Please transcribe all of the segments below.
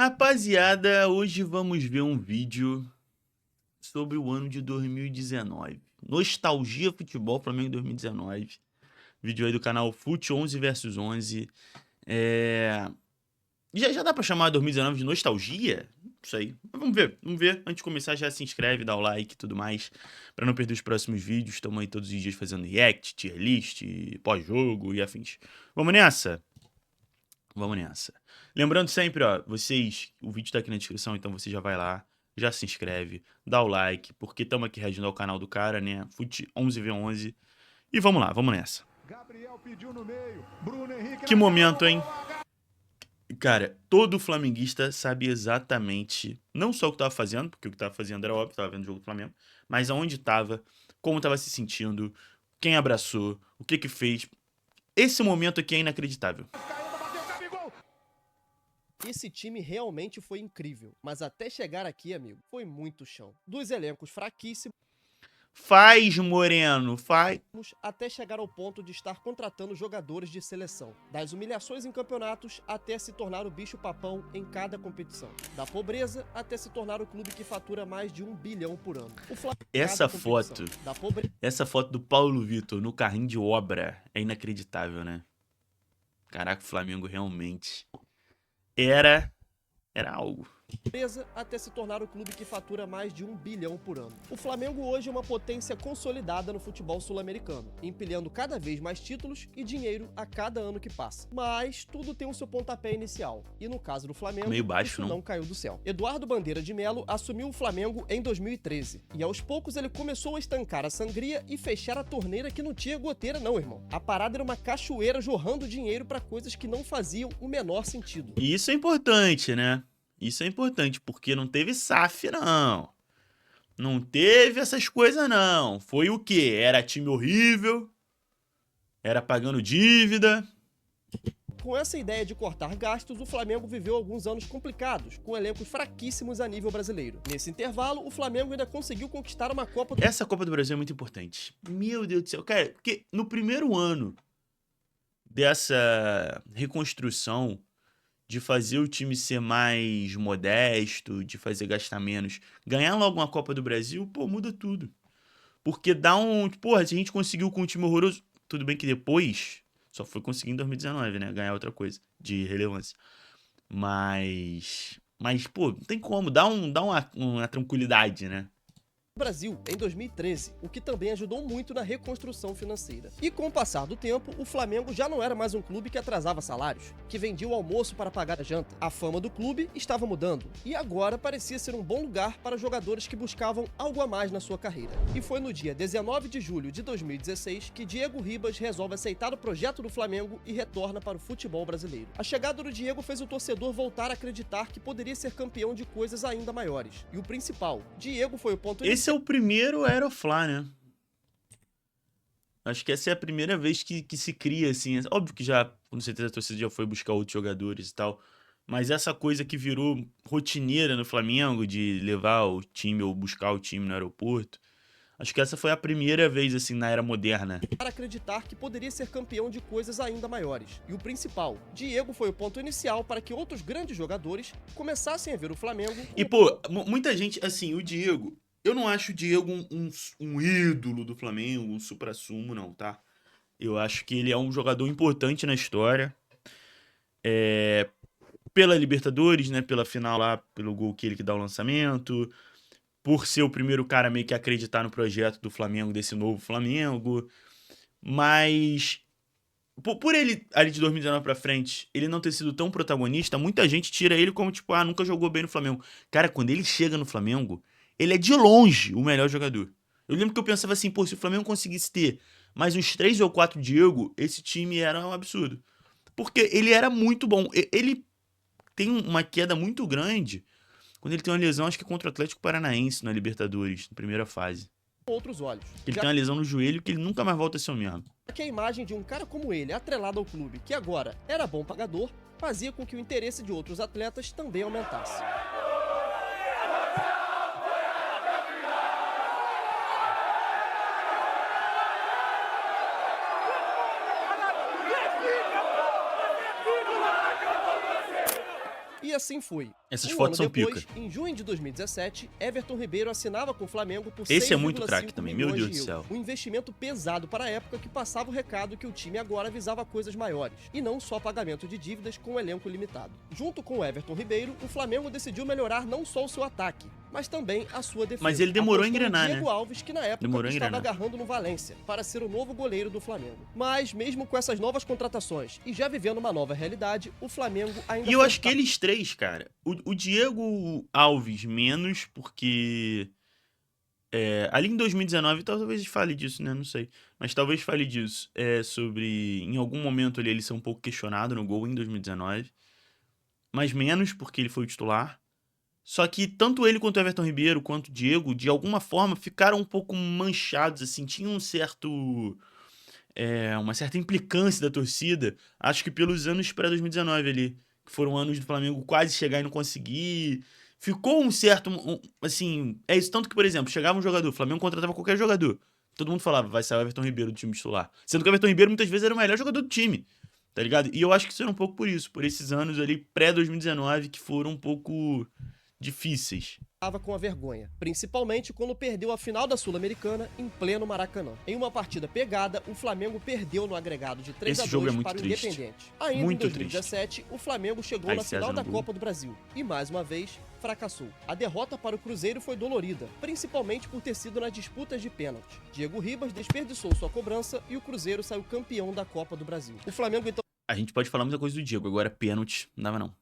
Rapaziada, hoje vamos ver um vídeo sobre o ano de 2019. Nostalgia Futebol Flamengo 2019. Vídeo aí do canal Fute 11 versus 11. Já dá pra chamar 2019 de nostalgia? Não sei. Mas vamos ver, vamos ver. Antes de começar, já se inscreve, dá o like e tudo mais, pra não perder os próximos vídeos. Estamos aí todos os dias fazendo react, tier list, pós-jogo e afins. Vamos nessa? Vamos nessa. Lembrando sempre, ó, o vídeo tá aqui na descrição, então você já vai lá, já se inscreve, dá o like, porque estamos aqui reagindo ao canal do cara, né? Fute 11v11. E vamos lá, vamos nessa. Gabriel pediu no meio, Bruno Henrique Que momento, hein? Cara, todo flamenguista sabe exatamente, não só o que tava fazendo, porque o que tava fazendo era óbvio, tava vendo o jogo do Flamengo, mas aonde tava, como tava se sentindo, quem abraçou, o que que fez. Esse momento aqui é inacreditável. Esse time realmente foi incrível, mas até chegar aqui, amigo, foi muito chão. Dos elencos fraquíssimos Faz, Moreno, faz. até chegar ao ponto de estar contratando jogadores de seleção. Das humilhações em campeonatos até se tornar o bicho-papão em cada competição. Da pobreza até se tornar o clube que fatura mais de 1 bilhão por ano. Essa foto do Paulo Vitor no carrinho de obra é inacreditável, né? Caraca, o Flamengo realmente era algo. Até se tornar o clube que fatura mais de 1 bilhão por ano. O Flamengo hoje é uma potência consolidada no futebol sul-americano, empilhando cada vez mais títulos e dinheiro a cada ano que passa. Mas tudo tem o seu pontapé inicial, e no caso do Flamengo, Meio baixo, isso não caiu do céu. Eduardo Bandeira de Melo assumiu o Flamengo em 2013, e aos poucos ele começou a estancar a sangria e fechar a torneira que não tinha goteira não, irmão. A parada era uma cachoeira jorrando dinheiro para coisas que não faziam o menor sentido. E isso é importante, né? Isso é importante, porque não teve SAF, não. Não teve essas coisas, não. Foi o quê? Era time horrível, era pagando dívida. Com essa ideia de cortar gastos, o Flamengo viveu alguns anos complicados, com elencos fraquíssimos a nível brasileiro. Nesse intervalo, o Flamengo ainda conseguiu conquistar uma Copa do... Essa Copa do Brasil é muito importante. Meu Deus do céu. Cara, porque no primeiro ano dessa reconstrução, de fazer o time ser mais modesto, de fazer gastar menos, ganhar logo uma Copa do Brasil, pô, muda tudo. Porque dá um... Porra, se a gente conseguiu com um time horroroso... Tudo bem que depois só foi conseguir em 2019, né? Ganhar outra coisa de relevância. Mas, pô, não tem como. Dá uma tranquilidade, né? Brasil em 2013, o que também ajudou muito na reconstrução financeira. E com o passar do tempo, o Flamengo já não era mais um clube que atrasava salários, que vendia o almoço para pagar a janta. A fama do clube estava mudando, e agora parecia ser um bom lugar para jogadores que buscavam algo a mais na sua carreira. E foi no dia 19 de julho de 2016 que Diego Ribas resolve aceitar o projeto do Flamengo e retorna para o futebol brasileiro. A chegada do Diego fez o torcedor voltar a acreditar que poderia ser campeão de coisas ainda maiores. E o principal, Diego foi o ponto... Esse é o primeiro Aeroflá, né? Acho que essa é a primeira vez que se cria, assim. Óbvio que já, com certeza, a torcida já foi buscar outros jogadores e tal. Mas essa coisa que virou rotineira no Flamengo, de levar o time ou buscar o time no aeroporto. Acho que essa foi a primeira vez, assim, na era moderna. Para acreditar que poderia ser campeão de coisas ainda maiores. E o principal, Diego foi o ponto inicial para que outros grandes jogadores começassem a ver o Flamengo... E, pô, muita gente, assim, o Diego... Eu não acho o Diego um ídolo do Flamengo, um suprassumo, não, tá? Eu acho que ele é um jogador importante na história. Pela Libertadores, né? Pela final lá, pelo gol que ele que dá o lançamento. Por ser o primeiro cara meio que acreditar no projeto do Flamengo, desse novo Flamengo. Mas... Por ele, ali de 2019 pra frente, ele não ter sido tão protagonista, muita gente tira ele como, tipo, nunca jogou bem no Flamengo. Cara, quando ele chega no Flamengo... Ele é de longe o melhor jogador. Eu lembro que eu pensava assim, pô, se o Flamengo conseguisse ter mais uns 3 ou 4 Diego, esse time era um absurdo. Porque ele era muito bom. Ele tem uma queda muito grande quando ele tem uma lesão, acho que contra o Atlético Paranaense na Libertadores, na primeira fase. Outros olhos. Ele tem uma lesão no joelho que ele nunca mais volta a ser o mesmo. Que a imagem de um cara como ele, atrelado ao clube, que agora era bom pagador, fazia com que o interesse de outros atletas também aumentasse. E assim assim foi. Essas Um fotos ano são depois, pica. em junho de 2017, Everton Ribeiro assinava com o Flamengo por Esse é 6,5 muito craque também, meu milhões Deus de do céu. euros. Um investimento pesado para a época que passava o recado que o time agora visava coisas maiores, e não só pagamento de dívidas com o elenco limitado. Junto com o Everton Ribeiro, o Flamengo decidiu melhorar não só o seu ataque, mas também a sua defesa. Mas ele demorou a Apostou no engrenar, Diego né? Alves, que na época Demorou a estava engrenar. agarrando no Valência, para ser o novo goleiro do Flamengo. Mas, mesmo com essas novas contratações e já vivendo uma nova realidade, o Flamengo ainda E eu foi acho que eles três, cara, o Diego Alves menos, porque ali em 2019, talvez fale disso, né? Não sei. Mas talvez fale disso. Sobre, em algum momento ele ser um pouco questionado no gol em 2019. Mas menos, porque ele foi o titular. Só que tanto ele quanto o Everton Ribeiro, quanto o Diego, de alguma forma, ficaram um pouco manchados, assim. Tinha um certo... uma certa implicância da torcida. Acho que pelos anos pré-2019 ali. Que foram anos do Flamengo quase chegar e não conseguir. Ficou um certo... assim, é isso. Tanto que, por exemplo, chegava um jogador, o Flamengo contratava qualquer jogador. Todo mundo falava, vai sair o Everton Ribeiro do time titular. Sendo que o Everton Ribeiro muitas vezes era o melhor jogador do time. Tá ligado? E eu acho que isso era um pouco por isso. Por esses anos ali pré-2019 que foram um pouco difíceis. estava com a vergonha, principalmente quando perdeu a final da Sul-Americana em pleno Maracanã. Em uma partida pegada, o Flamengo perdeu no agregado de 3 a 2 Esse jogo é muito para o triste. Independente. Ainda Muito em 2017, o Flamengo chegou Aí, na César final no da gol. Copa do Brasil e, mais uma vez, fracassou. A derrota para o Cruzeiro foi dolorida, principalmente por ter sido nas disputas de pênalti. Diego Ribas desperdiçou sua cobrança e o Cruzeiro saiu campeão da Copa do Brasil. O Flamengo então A gente pode falar muita coisa do Diego, agora pênalti não dava não.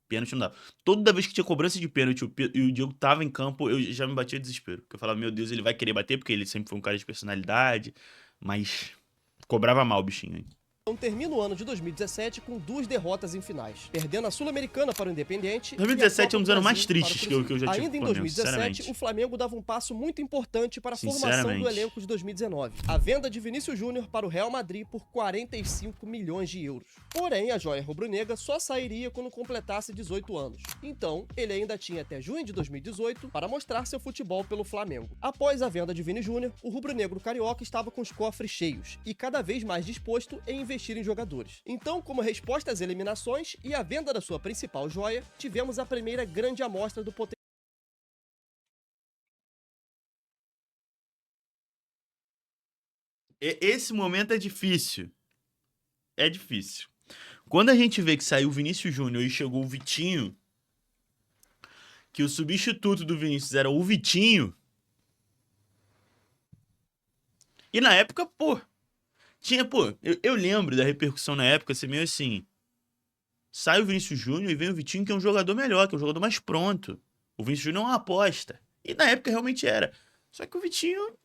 Pênalti não dava. Toda vez que tinha cobrança de pênalti e o Diego tava em campo, eu já me batia de desespero. Porque eu falava, meu Deus, ele vai querer bater, porque ele sempre foi um cara de personalidade, mas cobrava mal o bichinho, hein? termina o ano de 2017 com 2 derrotas em finais, perdendo a Sul-Americana para o Independiente. 2017 é um dos anos mais Brasil para o tristes que eu Cruzeiro. já tive Ainda em com o Flamengo, 2017, sinceramente. o Flamengo dava um passo muito importante para a formação do Sinceramente. elenco de 2019. A venda de Vinícius Júnior para o Real Madrid por 45 milhões de euros. Porém, a joia rubro-negra só sairia quando completasse 18 anos. Então, ele ainda tinha até junho de 2018 para mostrar seu futebol pelo Flamengo. Após a venda de Vini Júnior, o rubro-negro carioca estava com os cofres cheios e cada vez mais disposto em investir em jogadores. Então, como resposta às eliminações e à venda da sua principal joia, tivemos a primeira grande amostra do potencial. Esse momento é difícil. É difícil. Quando a gente vê que saiu o Vinícius Júnior e chegou o Vitinho, que o substituto do Vinícius era o Vitinho, e na época, eu lembro da repercussão na época ser meio assim, sai o Vinícius Júnior e vem o Vitinho, que é um jogador melhor, que é um jogador mais pronto. O Vinícius Júnior é uma aposta. E na época realmente era. Só que o Vitinho...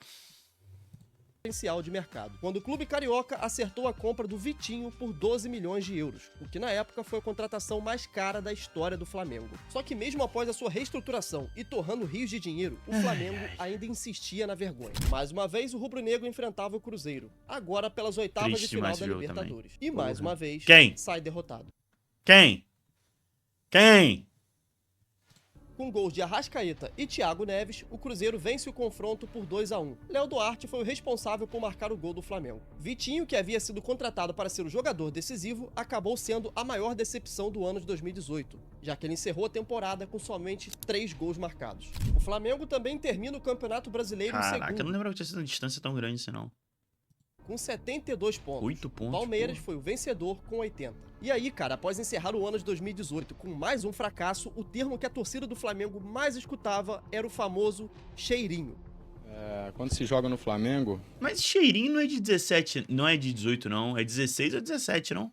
de mercado, quando o clube carioca acertou a compra do Vitinho por 12 milhões de euros, o que na época foi a contratação mais cara da história do Flamengo. Só que mesmo após a sua reestruturação e torrando rios de dinheiro, o Flamengo ainda insistia na vergonha. Mais uma vez, o rubro-negro enfrentava o Cruzeiro, agora pelas oitavas Triste de final demais da esse jogo Libertadores. também. E mais Porra. uma vez, Quem? sai derrotado. Quem? Com gols de Arrascaeta e Thiago Neves, o Cruzeiro vence o confronto por 2 a 1. Léo Duarte foi o responsável por marcar o gol do Flamengo. Vitinho, que havia sido contratado para ser o jogador decisivo, acabou sendo a maior decepção do ano de 2018, já que ele encerrou a temporada com somente 3 gols marcados. O Flamengo também termina o Campeonato Brasileiro em Caraca, eu não segundo, lembrava que tinha sido uma distância tão grande assim, não. com 72 pontos. 8 pontos, O Palmeiras pô. foi o vencedor com 80. E aí, cara, após encerrar o ano de 2018 com mais um fracasso, o termo que a torcida do Flamengo mais escutava era o famoso cheirinho. Quando se joga no Flamengo, Mas cheirinho não é de 17, não é de 18, não. É 16 ou 17, não?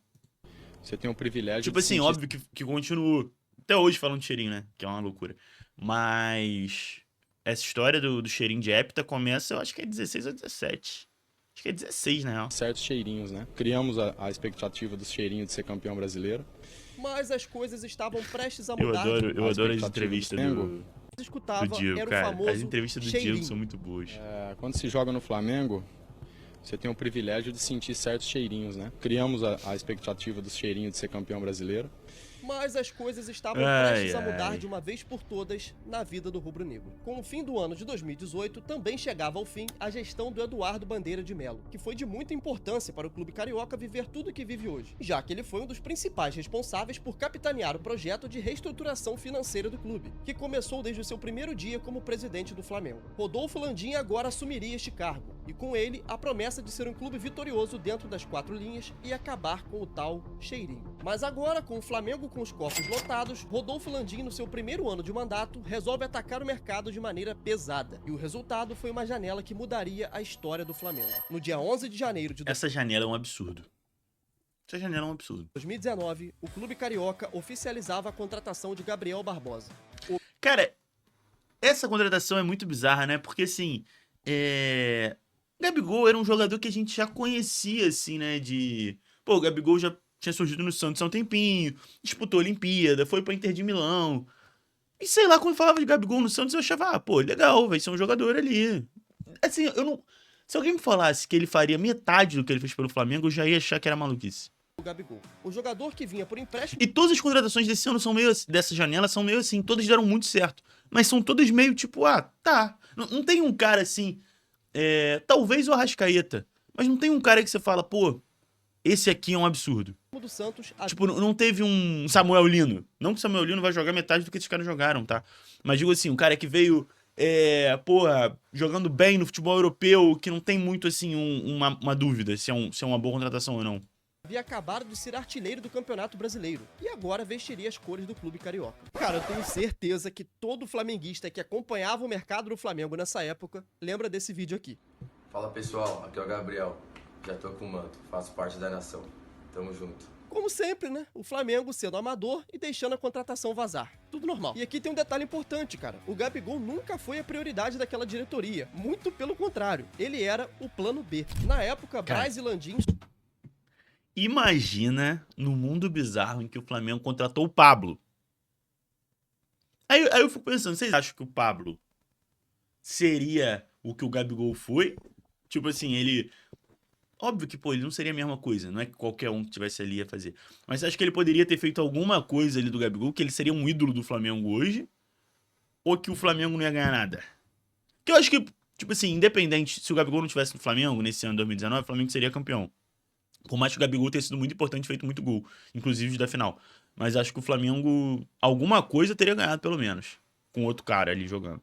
você tem o privilégio Tipo de assim, sentir óbvio que continuo até hoje falando de cheirinho, né? Que é uma loucura. Mas essa história do cheirinho de hepta começa, eu acho que é 16 ou 17. Acho que é 16, na real. certos cheirinhos, né? Criamos a expectativa dos cheirinhos de ser campeão brasileiro. Mas as coisas estavam prestes a Eu mudar. adoro a as expectativa entrevistas do do, Flamengo. Se escutava do Diego, era o cara. famoso As entrevistas do cheirinho. Diego são muito boas. Quando se joga no Flamengo, você tem o privilégio de sentir certos cheirinhos, né? Criamos a expectativa dos cheirinhos de ser campeão brasileiro. Mas as coisas estavam prestes a mudar de uma vez por todas na vida do rubro-negro. Com o fim do ano de 2018, também chegava ao fim a gestão do Eduardo Bandeira de Melo, que foi de muita importância para o clube carioca viver tudo o que vive hoje, já que ele foi um dos principais responsáveis por capitanear o projeto de reestruturação financeira do clube, que começou desde o seu primeiro dia como presidente do Flamengo. Rodolfo Landim agora assumiria este cargo, e com ele a promessa de ser um clube vitorioso dentro das 4 linhas e acabar com o tal cheirinho. Mas agora, com o Flamengo com os cofres lotados, Rodolfo Landim, no seu primeiro ano de mandato, resolve atacar o mercado de maneira pesada. E o resultado foi uma janela que mudaria a história do Flamengo. No dia 11 de janeiro de Essa janela é um absurdo. Essa janela é um absurdo. 2019, o clube carioca oficializava a contratação de Gabriel Barbosa. Cara, essa contratação é muito bizarra, né? Porque, assim, Gabigol era um jogador que a gente já conhecia, assim, né? Pô, o Gabigol já tinha surgido no Santos há um tempinho, disputou a Olimpíada, foi pra Inter de Milão. E sei lá, quando falava de Gabigol no Santos, eu achava, pô, legal, vai ser um jogador ali. Assim, eu não... Se alguém me falasse que ele faria metade do que ele fez pelo Flamengo, eu já ia achar que era maluquice. O Gabigol, o jogador que vinha por empréstimo... E todas as contratações desse ano são meio... Dessa janela são meio assim, todas deram muito certo. Mas são todas meio tipo, tá. Não tem um cara assim... talvez o Arrascaeta. Mas não tem um cara que você fala, pô, esse aqui é um absurdo. do Santos... Tipo, não teve um Samuel Lino. Não que o Samuel Lino vai jogar metade do que esses caras jogaram, tá? Mas digo assim, um cara que veio... porra, jogando bem no futebol europeu, que não tem muito, assim, uma dúvida se é uma boa contratação ou não. Havia acabado de ser artilheiro do Campeonato Brasileiro e agora vestiria as cores do clube carioca. Cara, eu tenho certeza que todo flamenguista que acompanhava o mercado do Flamengo nessa época lembra desse vídeo aqui. Fala pessoal, aqui é o Gabriel. Já tô com o manto, faço parte da nação. Tamo junto. Como sempre, né? O Flamengo sendo amador e deixando a contratação vazar. Tudo normal. E aqui tem um detalhe importante, cara. O Gabigol nunca foi a prioridade daquela diretoria. Muito pelo contrário. Ele era o plano B. Na época, Braz e Landim... Imagina no mundo bizarro em que o Flamengo contratou o Pablo. Aí eu fico pensando, vocês acham que o Pablo seria o que o Gabigol foi? Tipo assim, ele... Óbvio que, pô, ele não seria a mesma coisa. Não é que qualquer um que tivesse ali ia fazer. Mas você acha que ele poderia ter feito alguma coisa ali do Gabigol, que ele seria um ídolo do Flamengo hoje? Ou que o Flamengo não ia ganhar nada? Que eu acho que, tipo assim, independente, se o Gabigol não tivesse no Flamengo, nesse ano de 2019, o Flamengo seria campeão. Por mais que o Gabigol tenha sido muito importante, feito muito gol, inclusive da final. Mas acho que o Flamengo, alguma coisa teria ganhado, pelo menos, com outro cara ali jogando.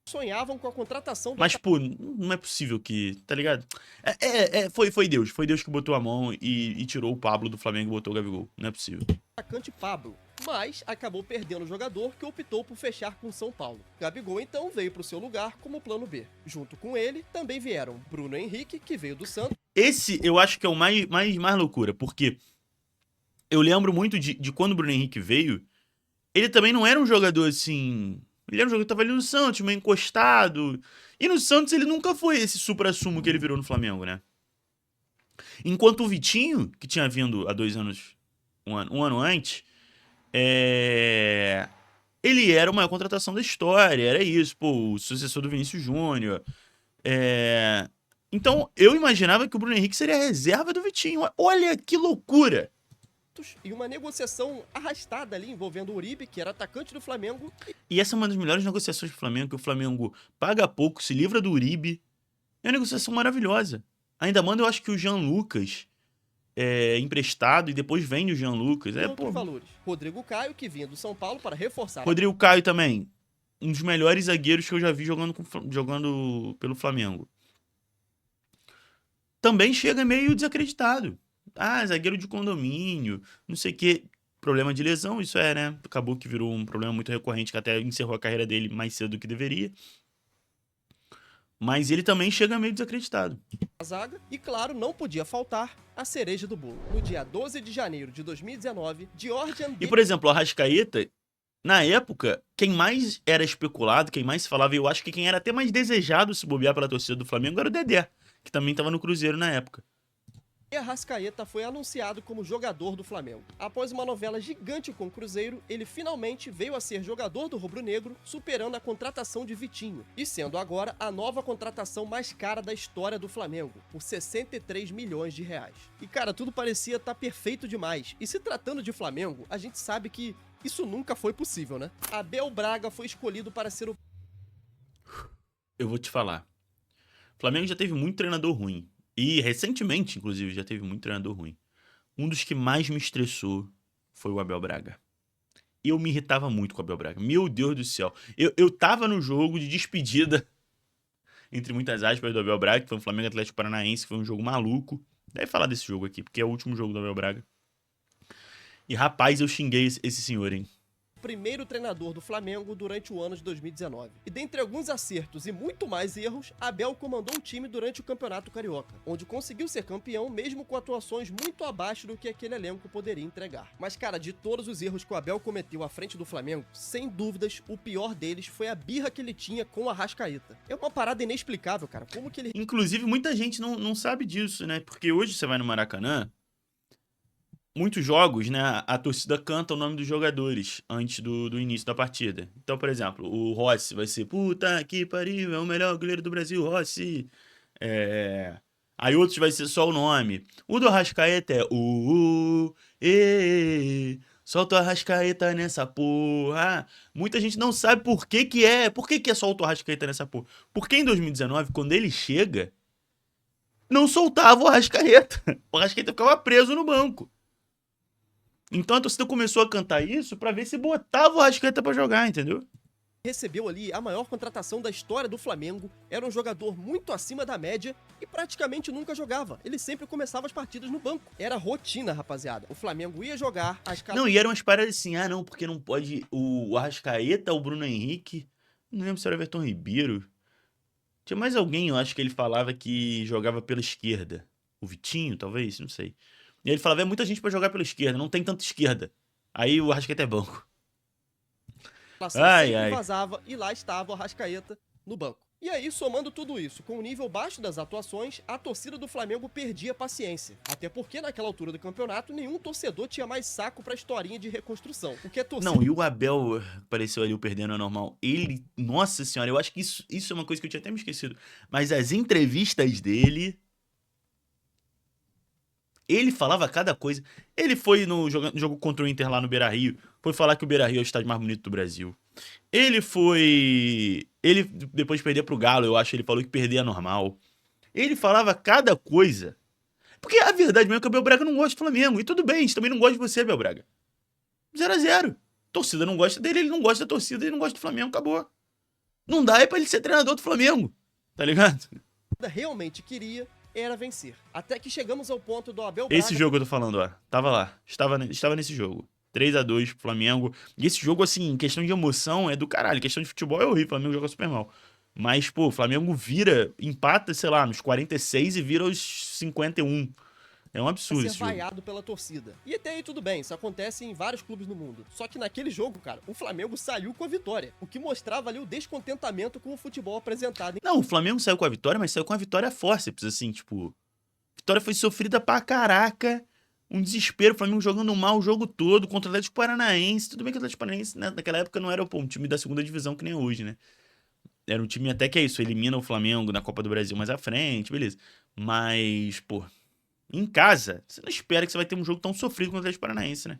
sonhavam com a contratação do Mas, pô, não é possível que, tá ligado? Foi Deus que botou a mão e tirou o Pablo do Flamengo e botou o Gabigol. Não é possível. atacante Pablo, mas acabou perdendo o jogador que optou por fechar com São Paulo. Gabigol então veio para o seu lugar como plano B. Junto com ele também vieram Bruno Henrique, que veio do Santos. Esse eu acho que é o mais loucura, porque eu lembro muito de quando o Bruno Henrique veio, ele também não era um jogador assim... Ele era um jogador que tava ali no Santos, meio encostado. E no Santos ele nunca foi esse supra-sumo que ele virou no Flamengo, né? Enquanto o Vitinho, que tinha vindo há 2 anos, um ano antes, ele era a maior contratação da história, era isso, pô, o sucessor do Vinícius Júnior. Então, eu imaginava que o Bruno Henrique seria a reserva do Vitinho. Olha que loucura! E uma negociação arrastada ali envolvendo o Uribe, que era atacante do Flamengo. E essa é uma das melhores negociações do Flamengo, que o Flamengo paga pouco, se livra do Uribe. É uma negociação maravilhosa. Ainda manda, eu acho que o Jean Lucas emprestado e depois vende o Jean Lucas. Valores. Rodrigo Caio, que vinha do São Paulo para reforçar. Rodrigo Caio também. Um dos melhores zagueiros que eu já vi jogando pelo Flamengo. Também chega meio desacreditado. Zagueiro de condomínio, não sei o quê. Problema de lesão, isso né? Acabou que virou um problema muito recorrente, que até encerrou a carreira dele mais cedo do que deveria. Mas ele também chega meio desacreditado. A zaga, e claro, não podia faltar a cereja do bolo. No dia 12 de janeiro de 2019, Georgian... E, por exemplo, o Arrascaeta, na época, quem mais era especulado, quem mais se falava, eu acho que quem era até mais desejado se bobear pela torcida do Flamengo era o Dedé, que também estava no Cruzeiro na época. E Arrascaeta foi anunciado como jogador do Flamengo. Após uma novela gigante com o Cruzeiro, ele finalmente veio a ser jogador do rubro-negro, superando a contratação de Vitinho, e sendo agora a nova contratação mais cara da história do Flamengo, por 63 milhões de reais. E cara, tudo parecia estar perfeito demais, e se tratando de Flamengo, a gente sabe que isso nunca foi possível, né? Abel Braga foi escolhido para ser o... Eu vou te falar. O Flamengo já teve muito treinador ruim. E recentemente, inclusive, já teve muito treinador ruim. Um dos que mais me estressou foi o Abel Braga. Eu me irritava muito com o Abel Braga. Meu Deus do céu. Eu tava no jogo de despedida, entre muitas aspas, do Abel Braga, que foi o Flamengo Atlético Paranaense, que foi um jogo maluco. Deve falar desse jogo aqui, porque é o último jogo do Abel Braga. E rapaz, eu xinguei esse senhor, hein? primeiro treinador do Flamengo durante o ano de 2019. E dentre alguns acertos e muito mais erros, Abel comandou o time durante o Campeonato Carioca, onde conseguiu ser campeão mesmo com atuações muito abaixo do que aquele elenco poderia entregar. Mas cara, de todos os erros que o Abel cometeu à frente do Flamengo, sem dúvidas, o pior deles foi a birra que ele tinha com o Arrascaeta. É uma parada inexplicável, cara, como que ele... Inclusive, muita gente não sabe disso, né? Porque hoje você vai no Maracanã, muitos jogos, né, a torcida canta o nome dos jogadores antes do início da partida. Então, por exemplo, o Rossi vai ser, puta que pariu, é o melhor goleiro do Brasil, Rossi. Aí outros vai ser só o nome. O do Arrascaeta é solta o Arrascaeta nessa porra. Muita gente não sabe por que é. Por que é solta o Arrascaeta nessa porra? Porque em 2019, quando ele chega, não soltava o Arrascaeta. O Arrascaeta ficava preso no banco. Então a torcida começou a cantar isso pra ver se botava o Arrascaeta pra jogar, entendeu? Recebeu ali a maior contratação da história do Flamengo, era um jogador muito acima da média e praticamente nunca jogava. Ele sempre começava as partidas no banco. Era rotina, rapaziada. O Flamengo ia jogar, as Não, e eram umas paradas assim, não, porque não pode o Arrascaeta, o Bruno Henrique, não lembro se era o Everton Ribeiro. Tinha mais alguém, eu acho que ele falava que jogava pela esquerda. O Vitinho, talvez, não sei. E ele falava, muita gente pra jogar pela esquerda, não tem tanta esquerda. Aí o Arrascaeta é banco. Sempre vazava e lá estava o Arrascaeta no banco. E aí, somando tudo isso, com o nível baixo das atuações, a torcida do Flamengo perdia paciência. Até porque naquela altura do campeonato, nenhum torcedor tinha mais saco pra historinha de reconstrução. O que é torcida... Não, e o Abel apareceu ali, o perdendo é normal. Ele, nossa senhora, eu acho que isso é uma coisa que eu tinha até me esquecido. Mas as entrevistas dele... Ele falava cada coisa. Ele foi no jogo contra o Inter lá no Beira-Rio. Foi falar que o Beira-Rio é o estádio mais bonito do Brasil. Ele, depois de perder pro Galo, eu acho, ele falou que perder é normal. Ele falava cada coisa. Porque a verdade mesmo é que o Abel Braga não gosta do Flamengo. E tudo bem, a gente também não gosta de você, Abel Braga. 0-0. Torcida não gosta dele, ele não gosta da torcida, ele não gosta do Flamengo, acabou. Não dá pra ele ser treinador do Flamengo. Tá ligado? Realmente queria... era vencer. Até que chegamos ao ponto do Abel Braga... Esse jogo eu tô falando, ó. Tava lá. Estava nesse jogo. 3-2 pro Flamengo. E esse jogo, assim, em questão de emoção, é do caralho. Em questão de futebol é horrível. O Flamengo joga super mal. Mas, pô, o Flamengo empata, sei lá, nos 46 e vira aos 51. É um absurdo esse jogo. Vaiado pela torcida. E até aí tudo bem, isso acontece em vários clubes no mundo. Só que naquele jogo, cara, o Flamengo saiu com a vitória. O que mostrava ali o descontentamento com o futebol apresentado. Não, o Flamengo saiu com a vitória, mas saiu com a vitória forceps, assim, tipo... A vitória foi sofrida pra caraca. Um desespero, o Flamengo jogando mal o jogo todo, contra o Atlético Paranaense. Tudo bem que o Atlético Paranaense, né, naquela época, não era um time da segunda divisão que nem hoje, né? Era um time até que é isso, elimina o Flamengo na Copa do Brasil mais à frente, beleza. Mas, pô... Em casa, você não espera que você vai ter um jogo tão sofrido contra o Atlético Paranaense, né?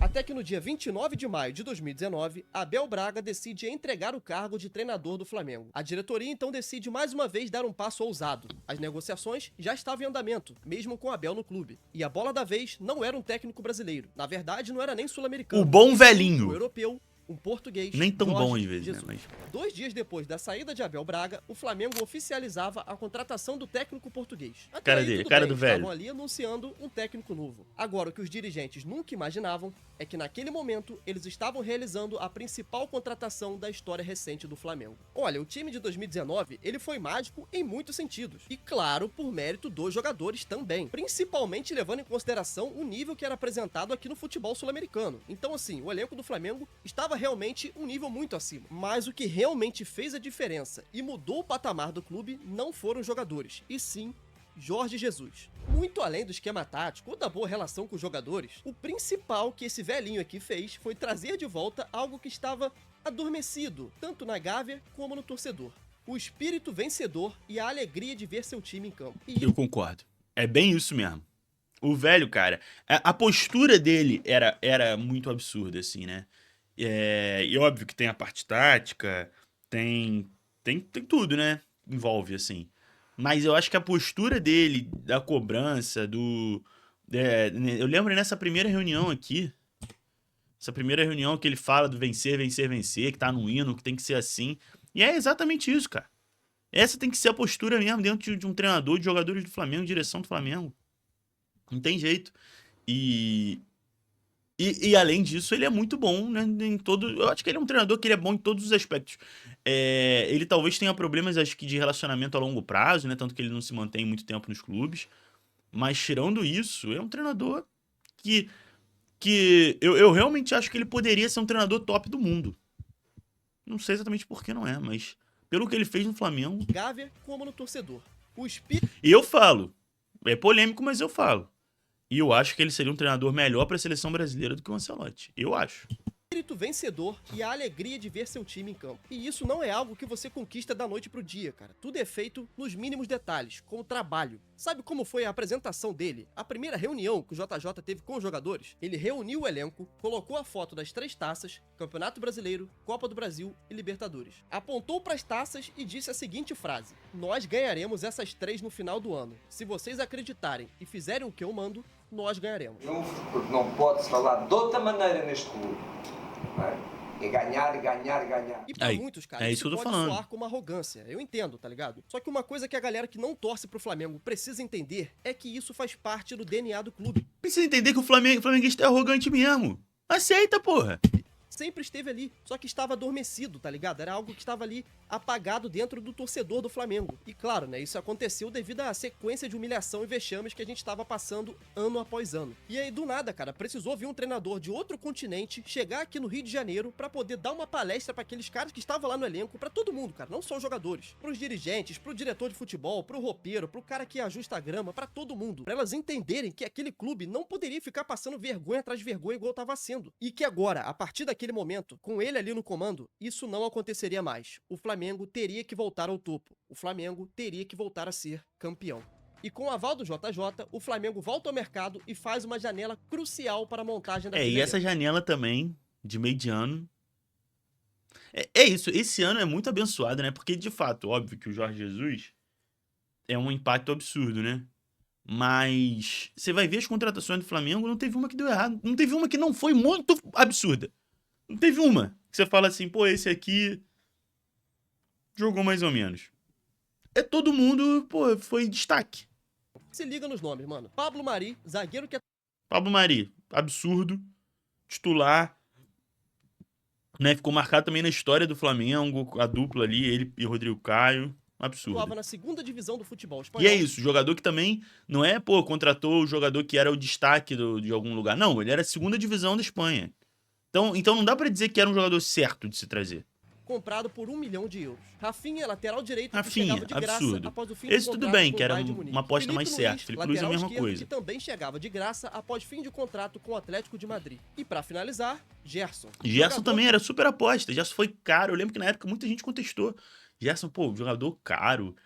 Até que no dia 29 de maio de 2019, Abel Braga decide entregar o cargo de treinador do Flamengo. A diretoria então decide mais uma vez dar um passo ousado. As negociações já estavam em andamento, mesmo com Abel no clube. E a bola da vez não era um técnico brasileiro. Na verdade, não era nem sul-americano. O bom velhinho. Um europeu. Um português, nem tão Jorge bom às vezes, Jesus. né? Mas... 2 dias depois da saída de Abel Braga, o Flamengo oficializava a contratação do técnico português. Até aí, cara do velho. Estavam ali anunciando um técnico novo. Agora, o que os dirigentes nunca imaginavam é que naquele momento eles estavam realizando a principal contratação da história recente do Flamengo. Olha, o time de 2019, ele foi mágico em muitos sentidos. E claro, por mérito dos jogadores também. Principalmente levando em consideração o nível que era apresentado aqui no futebol sul-americano. Então assim, o elenco do Flamengo estava realmente um nível muito acima. Mas o que realmente fez a diferença e mudou o patamar do clube não foram os jogadores, e sim Jorge Jesus. Muito além do esquema tático ou da boa relação com os jogadores, o principal que esse velhinho aqui fez foi trazer de volta algo que estava adormecido, tanto na Gávea como no torcedor. O espírito vencedor e a alegria de ver seu time em campo. E Eu concordo. É bem isso mesmo. O velho, cara, a postura dele era muito absurda, assim, né? E óbvio que tem a parte tática, tem tudo, né? Envolve, assim. Mas eu acho que a postura dele, da cobrança, eu lembro nessa primeira reunião aqui, essa primeira reunião que ele fala do vencer, vencer, vencer, que tá no hino, que tem que ser assim. E é exatamente isso, cara. Essa tem que ser a postura mesmo dentro de um treinador, de jogadores do Flamengo, direção do Flamengo. Não tem jeito. E além disso, ele é muito bom, né, em todo. Eu acho que ele é um treinador que ele é bom em todos os aspectos. Ele talvez tenha problemas, acho que, de relacionamento a longo prazo, né? Tanto que ele não se mantém muito tempo nos clubes. Mas tirando isso, é um treinador que eu realmente acho que ele poderia ser um treinador top do mundo. Não sei exatamente por que não é, mas pelo que ele fez no Flamengo. Gávea como no torcedor. O espírito E eu falo, é polêmico, mas eu falo. E eu acho que ele seria um treinador melhor para a seleção brasileira do que o Ancelotti. Eu acho. vencedor e a alegria de ver seu time em campo. E isso não é algo que você conquista da noite pro dia, cara. Tudo é feito nos mínimos detalhes, como trabalho. Sabe como foi a apresentação dele? A primeira reunião que o JJ teve com os jogadores? Ele reuniu o elenco, colocou a foto das 3 taças, Campeonato Brasileiro, Copa do Brasil e Libertadores. Apontou para as taças e disse a seguinte frase: nós ganharemos essas 3 no final do ano. Se vocês acreditarem e fizerem o que eu mando, nós ganharemos. Porque não pode-se falar de outra maneira neste clube. Não é? É ganhar, ganhar, ganhar. E pra Aí, muitos, cara, é isso que eu tô pode falando. soar como arrogância. Eu entendo, tá ligado? Só que uma coisa que a galera que não torce pro Flamengo precisa entender é que isso faz parte do DNA do clube. Precisa entender que o flamenguista é arrogante mesmo. Aceita, porra. Sempre esteve ali, só que estava adormecido, tá ligado? Era algo que estava ali apagado dentro do torcedor do Flamengo. E claro, né, isso aconteceu devido à sequência de humilhação e vexames que a gente estava passando ano após ano. E aí, do nada, cara, precisou vir um treinador de outro continente chegar aqui no Rio de Janeiro pra poder dar uma palestra pra aqueles caras que estavam lá no elenco, pra todo mundo, cara, não só os jogadores, pros dirigentes, pro diretor de futebol, pro roupeiro, pro cara que ajusta a grama, pra todo mundo, pra elas entenderem que aquele clube não poderia ficar passando vergonha atrás de vergonha igual tava sendo. E que agora, a partir daquele momento, com ele ali no comando, isso não aconteceria mais. O Flamengo teria que voltar ao topo. O Flamengo teria que voltar a ser campeão. E com o aval do JJ, o Flamengo volta ao mercado e faz uma janela crucial para a montagem da E essa janela também, de meio de ano. É isso, esse ano é muito abençoado, né? Porque, de fato, óbvio que o Jorge Jesus é um impacto absurdo, né? Mas você vai ver as contratações do Flamengo, não teve uma que deu errado. Não teve uma que não foi muito absurda. Não teve uma que você fala assim, pô, esse aqui jogou mais ou menos. É todo mundo, pô, foi destaque. Se liga nos nomes, mano. Pablo Mari, zagueiro que é Pablo Mari, absurdo, titular, né? Ficou marcado também na história do Flamengo, a dupla ali, ele e Rodrigo Caio, absurdo. atuava na segunda divisão do futebol E espanhol. é isso, jogador que também não é, pô, contratou o jogador que era o destaque de algum lugar. Não, ele era a segunda divisão da Espanha. Então não dá pra dizer que era um jogador certo de se trazer. Comprado por 1 milhão de euros. Rafinha, lateral direito, Rafinha, que chegava de graça absurdo. após o fim Esse do tudo contrato bem, com que o era Bayern de Munique. uma aposta mais certa. Felipe Luiz é a lateral mesma esquerdo, coisa. que também chegava de graça após fim de contrato com o Atlético de Madrid. E pra finalizar, Gerson. Gerson Jogador também era super aposta. Gerson foi caro. Eu lembro que na época muita gente contestou. Gerson, pô, jogador caro.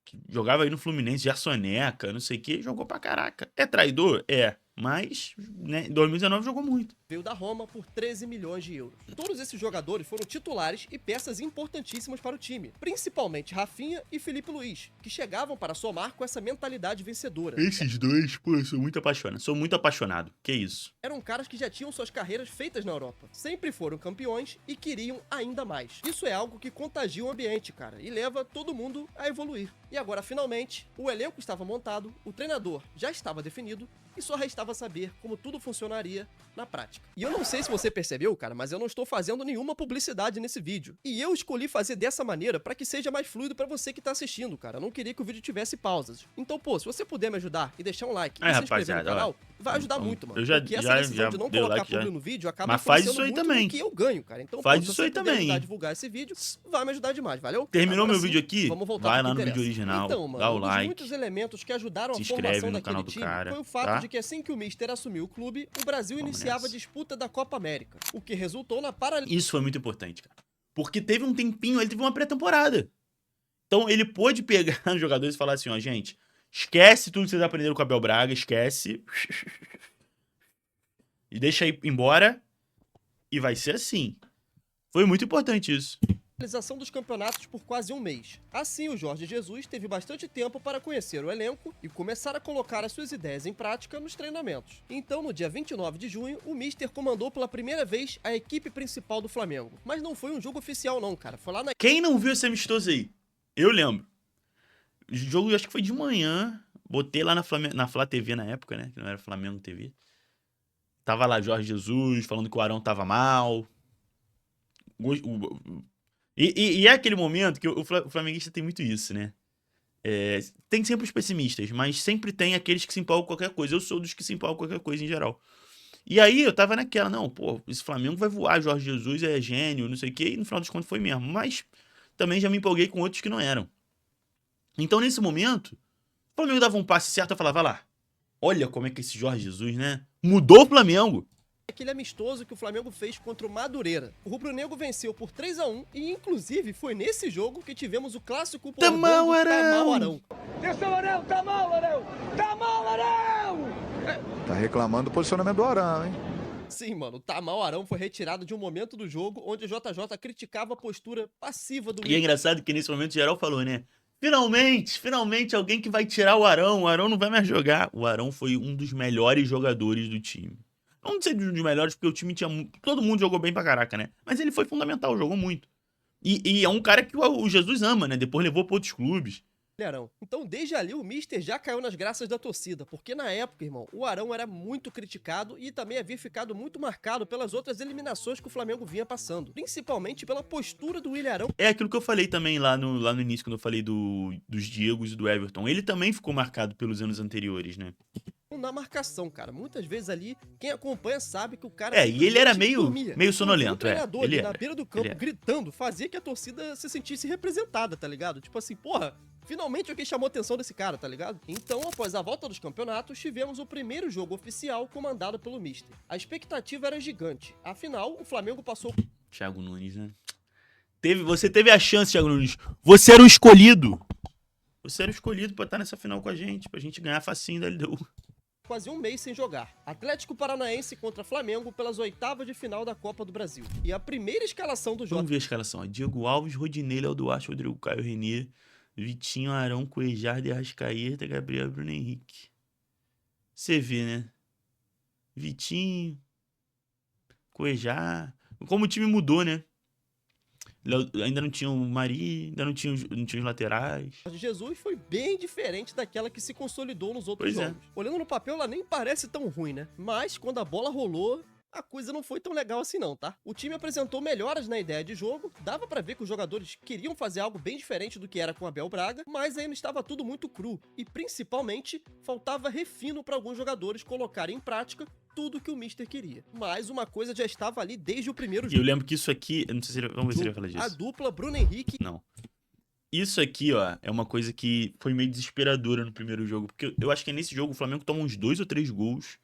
Que jogava aí no Fluminense, Gersoneca, não sei o que. Jogou pra caraca. É traidor? É. Mas, né, em 2019 jogou muito. veio da Roma por 13 milhões de euros. Todos esses jogadores foram titulares e peças importantíssimas para o time, principalmente Rafinha e Felipe Luiz, que chegavam para somar com essa mentalidade vencedora. Esses dois, pô, eu sou muito apaixonado. Sou muito apaixonado. Que isso? Eram caras que já tinham suas carreiras feitas na Europa, sempre foram campeões e queriam ainda mais. Isso é algo que contagia o ambiente, cara, e leva todo mundo a evoluir. E agora, finalmente, o elenco estava montado, o treinador já estava definido, e só restava saber como tudo funcionaria na prática. E eu não sei se você percebeu, cara, mas eu não estou fazendo nenhuma publicidade nesse vídeo. E eu escolhi fazer dessa maneira para que seja mais fluido para você que tá assistindo, cara. Eu não queria que o vídeo tivesse pausas. Então, pô, se você puder me ajudar e deixar um like e se inscrever no canal, vai ajudar muito, mano. Eu já, porque essa decisão de não colocar like, publi no vídeo acaba mas faz isso aí muito também. no que eu ganho, cara. Então, faz pô, se isso aí você puder também. ajudar a divulgar esse vídeo, vai me ajudar demais, valeu? Terminou Agora meu sim, vídeo aqui? vamos voltar Vai pro lá que no vídeo interessa. original, Então, mano, dá o um dos like, muitos elementos que ajudaram se a inscreve formação no daquele canal do time cara, foi o fato tá? de que assim que o Mister assumiu o clube, o Brasil Vamos iniciava a nessa. disputa da Copa América, o que resultou na paralisação. Isso foi muito importante, cara. Porque teve um tempinho, ele teve uma pré-temporada. Então ele pôde pegar os jogadores e falar assim, ó, gente, esquece tudo que vocês aprenderam com o Abel Braga, esquece. E deixa ir embora. E vai ser assim. Foi muito importante isso. Realização dos campeonatos por quase um mês. Assim, o Jorge Jesus teve bastante tempo para conhecer o elenco e começar a colocar as suas ideias em prática nos treinamentos. Então, no dia 29 de junho, o Mister comandou pela primeira vez a equipe principal do Flamengo. Mas não foi um jogo oficial não, cara. Foi lá na... Quem não viu esse amistoso aí? Eu lembro. O jogo, eu acho que foi de manhã. Botei lá na Flá TV na época, né? Que não era Flamengo TV. Tava lá Jorge Jesus falando que o Arão tava mal. E é aquele momento que o flamenguista tem muito isso, né? Tem sempre os pessimistas, mas sempre tem aqueles que se empolgam com qualquer coisa. Eu sou dos que se empolgam com qualquer coisa em geral. E aí eu tava naquela, não, pô, esse Flamengo vai voar, Jorge Jesus é gênio, não sei o quê, e no final das contas foi mesmo. Mas também já me empolguei com outros que não eram. Então nesse momento, o Flamengo dava um passe certo, eu falava, vai lá, olha como é que esse Jorge Jesus, né, mudou o Flamengo. Aquele amistoso que o Flamengo fez contra o Madureira. O rubro-negro venceu por 3-1 e, inclusive, foi nesse jogo que tivemos o clássico Tamal Arão. Atenção, Arão, tá mal, Arão! Tá mal, Arão! Tá reclamando do posicionamento do Arão, hein? Sim, mano, o Tamal Arão foi retirado de um momento do jogo onde o JJ criticava a postura passiva do... E é engraçado que nesse momento o geral falou, né? Finalmente alguém que vai tirar o Arão não vai mais jogar. O Arão foi um dos melhores jogadores do time. Não sei dos melhores, porque o time tinha... Todo mundo jogou bem pra caraca, né? Mas ele foi fundamental, jogou muito. E é um cara que o Jesus ama, né? Depois levou pra outros clubes. Arão. Então, desde ali, o Mister já caiu nas graças da torcida, porque na época, irmão, o Arão era muito criticado e também havia ficado muito marcado pelas outras eliminações que o Flamengo vinha passando, principalmente pela postura do Willian Arão. É aquilo que eu falei também lá no início, quando eu falei dos Diegos e do Everton. Ele também ficou marcado pelos anos anteriores, né? Na marcação, cara. Muitas vezes ali, quem acompanha sabe que o cara... E ele era meio sonolento, O treinador ele ali na beira do campo, gritando, fazia que a torcida se sentisse representada, tá ligado? Tipo assim, porra, finalmente alguém chamou a atenção desse cara, tá ligado? Então, após a volta dos campeonatos, tivemos o primeiro jogo oficial comandado pelo Mister. A expectativa era gigante. Afinal, o Flamengo passou... Thiago Nunes, né? Você teve a chance, Thiago Nunes. Você era o escolhido. Você era o escolhido pra estar nessa final com a gente, pra gente ganhar facinho da LDU. Quase um mês sem jogar. Atlético Paranaense contra Flamengo pelas oitavas de final da Copa do Brasil. E a primeira escalação do jogo... Vamos ver a escalação. Diego Alves, Rodinei, Léo Duarte, Rodrigo Caio, Renê, Vitinho, Arão, Cuejardo, Arrascaeta, Gabriel, Bruno Henrique. Você vê, né? Vitinho, Cuejar. Como o time mudou, né? Ainda não tinha o Mari, ainda não tinha os laterais. Jesus foi bem diferente daquela que se consolidou nos outros jogos. Olhando no papel, ela nem parece tão ruim, né? Mas quando a bola rolou, a coisa não foi tão legal assim não, tá? O time apresentou melhoras na ideia de jogo, dava pra ver que os jogadores queriam fazer algo bem diferente do que era com o Abel Braga, mas ainda estava tudo muito cru. E principalmente, faltava refino para alguns jogadores colocarem em prática tudo que o Mister queria. Mas uma coisa já estava ali desde o primeiro jogo. Eu lembro que isso aqui... Eu não sei se ele... Vamos ver se ele vai falar disso. A dupla Bruno Henrique... Não. Isso aqui, ó, é uma coisa que foi meio desesperadora no primeiro jogo. Porque eu acho que nesse jogo o Flamengo toma uns 2 ou 3 gols.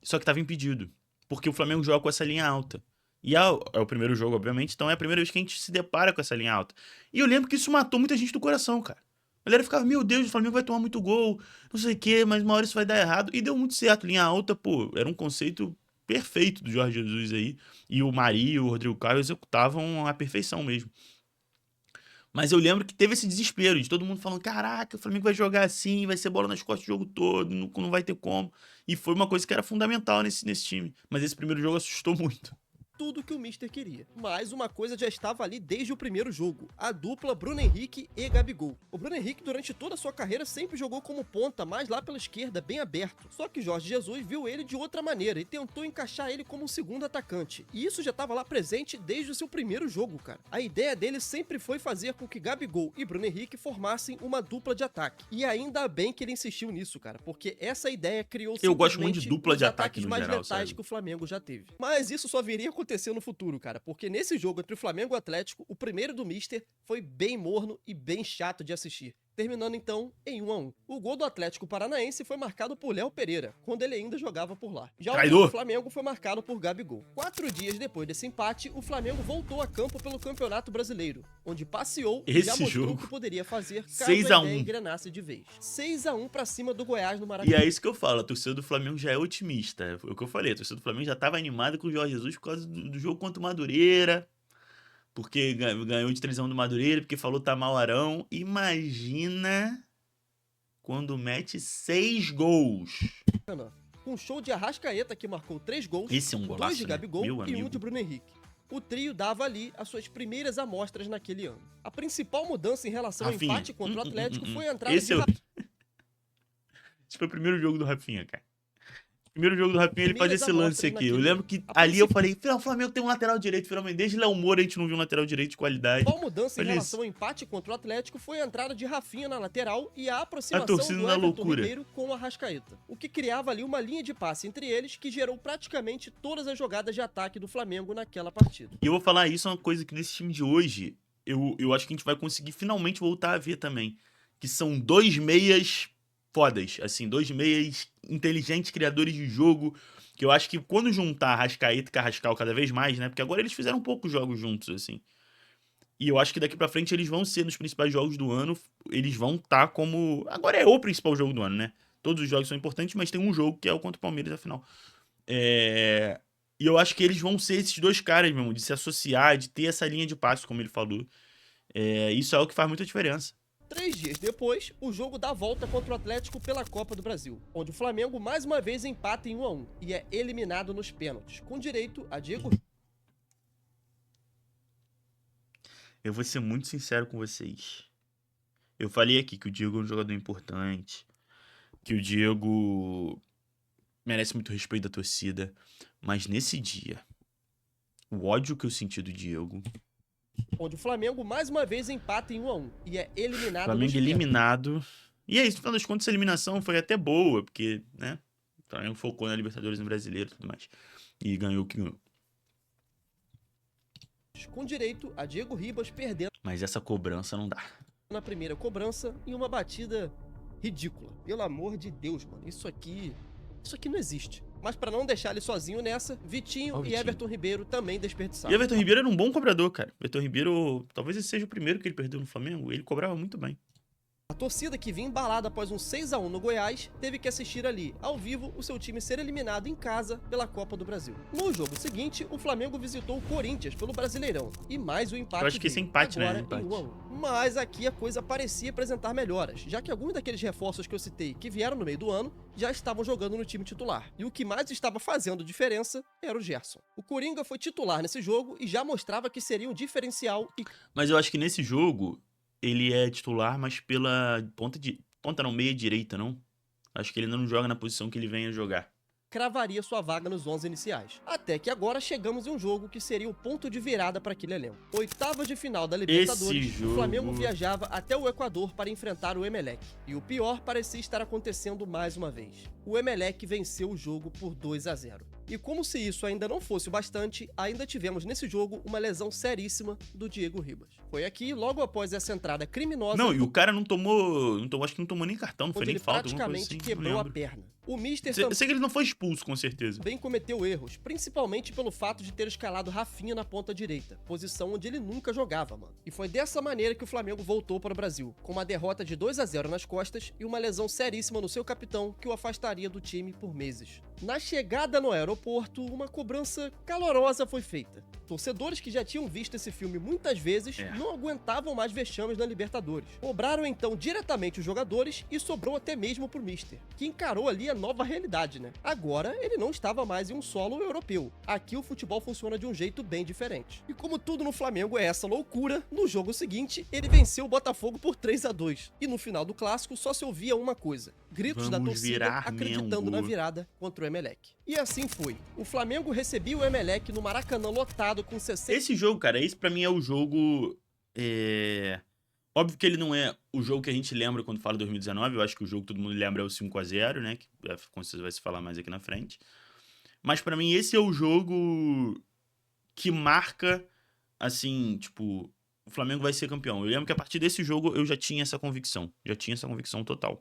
Só que tava impedido. Porque o Flamengo joga com essa linha alta. E é o primeiro jogo, obviamente. Então é a primeira vez que a gente se depara com essa linha alta. E eu lembro que isso matou muita gente do coração, cara. A galera ficava, meu Deus, o Flamengo vai tomar muito gol, não sei o quê, mas uma hora isso vai dar errado. E deu muito certo. Linha alta, pô, era um conceito perfeito do Jorge Jesus aí. E o Mari e o Rodrigo Caio executavam à perfeição mesmo. Mas eu lembro que teve esse desespero de todo mundo falando, caraca, o Flamengo vai jogar assim, vai ser bola nas costas o jogo todo, não vai ter como. E foi uma coisa que era fundamental nesse time. Mas esse primeiro jogo assustou muito. tudo que o Mister queria. Mas uma coisa já estava ali desde o primeiro jogo, a dupla Bruno Henrique e Gabigol. O Bruno Henrique, durante toda a sua carreira, sempre jogou como ponta, mais lá pela esquerda, bem aberto. Só que Jorge Jesus viu ele de outra maneira e tentou encaixar ele como um segundo atacante. E isso já estava lá presente desde o seu primeiro jogo, cara. A ideia dele sempre foi fazer com que Gabigol e Bruno Henrique formassem uma dupla de ataque. E ainda bem que ele insistiu nisso, cara, porque essa ideia criou Eu gosto muito de dupla de ataque no mais geral, letais sabe? que o Flamengo já teve. Mas isso só viria a acontecer no futuro, cara, porque nesse jogo entre o Flamengo e o Atlético, o primeiro do Mister foi bem morno e bem chato de assistir, terminando então em 1-1. O gol do Atlético Paranaense foi marcado por Léo Pereira, quando ele ainda jogava por lá. Já o gol do Flamengo foi marcado por Gabigol. 4 dias depois desse empate, o Flamengo voltou a campo pelo Campeonato Brasileiro, onde passeou e já mostrou o que poderia fazer caso a ideia engrenasse de vez. 6-1 pra cima do Goiás no Maracanã. E é isso que eu falo, a torcida do Flamengo já é otimista. Foi o que eu falei, a torcida do Flamengo já estava animada com o Jorge Jesus por causa do jogo contra o Madureira, porque ganhou de 3-1 do Madureira, porque falou Tamarão. Imagina quando mete 6 gols. Com um show de Arrascaeta, que marcou 3 gols, Esse é um golaço, 2 de Gabigol né? e 1 de Bruno Henrique. O trio dava ali as suas primeiras amostras naquele ano. A principal mudança em relação ao empate contra o Atlético foi a entrada de Rafinha. Esse foi o primeiro jogo do Rafinha, cara. Primeiro jogo do Rafinha, ele faz esse lance aqui. Eu lembro que ali eu falei, o Flamengo tem um lateral direito, finalmente. Desde Léo Moura a gente não viu um lateral direito de qualidade. Qual mudança em relação ao empate contra o Atlético foi a entrada de Rafinha na lateral e a aproximação do Everton Ribeiro com o Arrascaeta. O que criava ali uma linha de passe entre eles que gerou praticamente todas as jogadas de ataque do Flamengo naquela partida. E eu vou falar, isso é uma coisa que nesse time de hoje, eu acho que a gente vai conseguir finalmente voltar a ver também. Que são 2 meias fodas, assim, 2 meias inteligentes, criadores de jogo, que eu acho que quando juntar Arrascaeta e Carrascal cada vez mais, né, porque agora eles fizeram poucos jogos juntos, assim, e eu acho que daqui pra frente eles vão ser nos principais jogos do ano, eles vão estar como, agora é o principal jogo do ano, né, todos os jogos são importantes, mas tem um jogo que é o contra o Palmeiras, afinal, e eu acho que eles vão ser esses 2 caras mesmo, de se associar, de ter essa linha de passe, como ele falou, isso é o que faz muita diferença. 3 dias depois, o jogo dá volta contra o Atlético pela Copa do Brasil, onde o Flamengo mais uma vez empata em 1-1 e é eliminado nos pênaltis, com direito a Diego. Eu vou ser muito sincero com vocês. Eu falei aqui que o Diego é um jogador importante, que o Diego merece muito respeito da torcida, mas nesse dia, o ódio que eu senti do Diego, onde o Flamengo mais uma vez empata em 1-1 e é eliminado. Flamengo eliminado. E é isso, no final das contas, a eliminação foi até boa, porque, né, o Flamengo focou na Libertadores, no Brasileiro e tudo mais. E ganhou o que ganhou. Com direito a Diego Ribas perdendo. Mas essa cobrança não dá. Na primeira cobrança em uma batida ridícula. Pelo amor de Deus, mano. Isso aqui não existe. Mas pra não deixar ele sozinho nessa, Vitinho e Everton Ribeiro também desperdiçaram. E Everton Ribeiro era um bom cobrador, cara. Everton Ribeiro, talvez esse seja o primeiro que ele perdeu no Flamengo. Ele cobrava muito bem. A torcida que vinha embalada após um 6-1 no Goiás teve que assistir ali, ao vivo, o seu time ser eliminado em casa pela Copa do Brasil. No jogo seguinte, o Flamengo visitou o Corinthians pelo Brasileirão e mais o empate. Eu acho que esse empate, agora, né? Empate. Em 1-1. Mas aqui a coisa parecia apresentar melhoras, já que alguns daqueles reforços que eu citei que vieram no meio do ano já estavam jogando no time titular. E o que mais estava fazendo diferença era o Gerson. O Coringa foi titular nesse jogo e já mostrava que seria um diferencial. Mas eu acho que nesse jogo ele é titular, mas pela ponta não, meia direita, não? Acho que ele ainda não joga na posição que ele vem a jogar. Cravaria sua vaga nos 11 iniciais. Até que agora chegamos em um jogo que seria o ponto de virada para aquele elenco. Oitavas de final da Libertadores, o Flamengo viajava até o Equador para enfrentar o Emelec. E o pior parecia estar acontecendo mais uma vez. O Emelec venceu o jogo por 2-0. E como se isso ainda não fosse o bastante, ainda tivemos nesse jogo uma lesão seríssima do Diego Ribas. Foi aqui, logo após essa entrada criminosa... Não, e o cara não tomou, acho que não tomou nem cartão, não foi nem falta, alguma coisa assim. Ele praticamente quebrou a perna. O Mister sei que ele não foi expulso, com certeza. Também cometeu erros, principalmente pelo fato de ter escalado Rafinha na ponta direita, posição onde ele nunca jogava, mano. E foi dessa maneira que o Flamengo voltou para o Brasil, com uma derrota de 2-0 nas costas e uma lesão seríssima no seu capitão que o afastaria do time por meses. Na chegada no aeroporto, uma cobrança calorosa foi feita. Torcedores que já tinham visto esse filme muitas vezes não aguentavam mais vexames na Libertadores. Cobraram então diretamente os jogadores e sobrou até mesmo pro Mister, que encarou ali a nova realidade, né? Agora ele não estava mais em um solo europeu. Aqui o futebol funciona de um jeito bem diferente. E como tudo no Flamengo é essa loucura, no jogo seguinte ele venceu o Botafogo por 3-2. E no final do clássico só se ouvia uma coisa: gritos da torcida acreditando na virada contra o Emelec. E assim foi. O Flamengo recebia o Emelec no Maracanã lotado com 60... Esse jogo, cara, esse pra mim é o jogo... Óbvio que ele não é o jogo que a gente lembra quando fala 2019. Eu acho que o jogo que todo mundo lembra é o 5-0, né? Que com certeza vai se falar mais aqui na frente. Mas pra mim esse é o jogo que marca, assim, tipo... O Flamengo vai ser campeão. Eu lembro que a partir desse jogo eu já tinha essa convicção. Já tinha essa convicção total.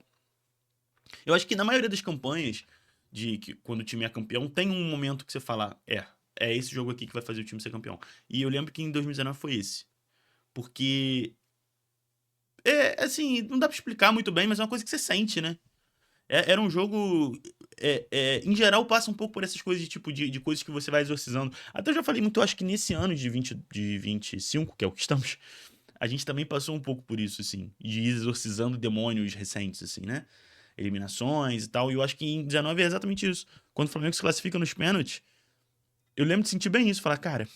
Eu acho que na maioria das campanhas, de que quando o time é campeão, tem um momento que você fala, é esse jogo aqui que vai fazer o time ser campeão. E eu lembro que em 2019 foi esse. Porque, assim, não dá pra explicar muito bem, mas é uma coisa que você sente, né? Era um jogo, em geral, passa um pouco por essas coisas, de coisas que você vai exorcizando. Até eu já falei muito, eu acho que nesse ano de 25, que é o que estamos, a gente também passou um pouco por isso, assim, de ir exorcizando demônios recentes, assim, né? Eliminações e tal, e eu acho que em 19 é exatamente isso. Quando o Flamengo se classifica nos pênaltis, eu lembro de sentir bem isso, falar, cara,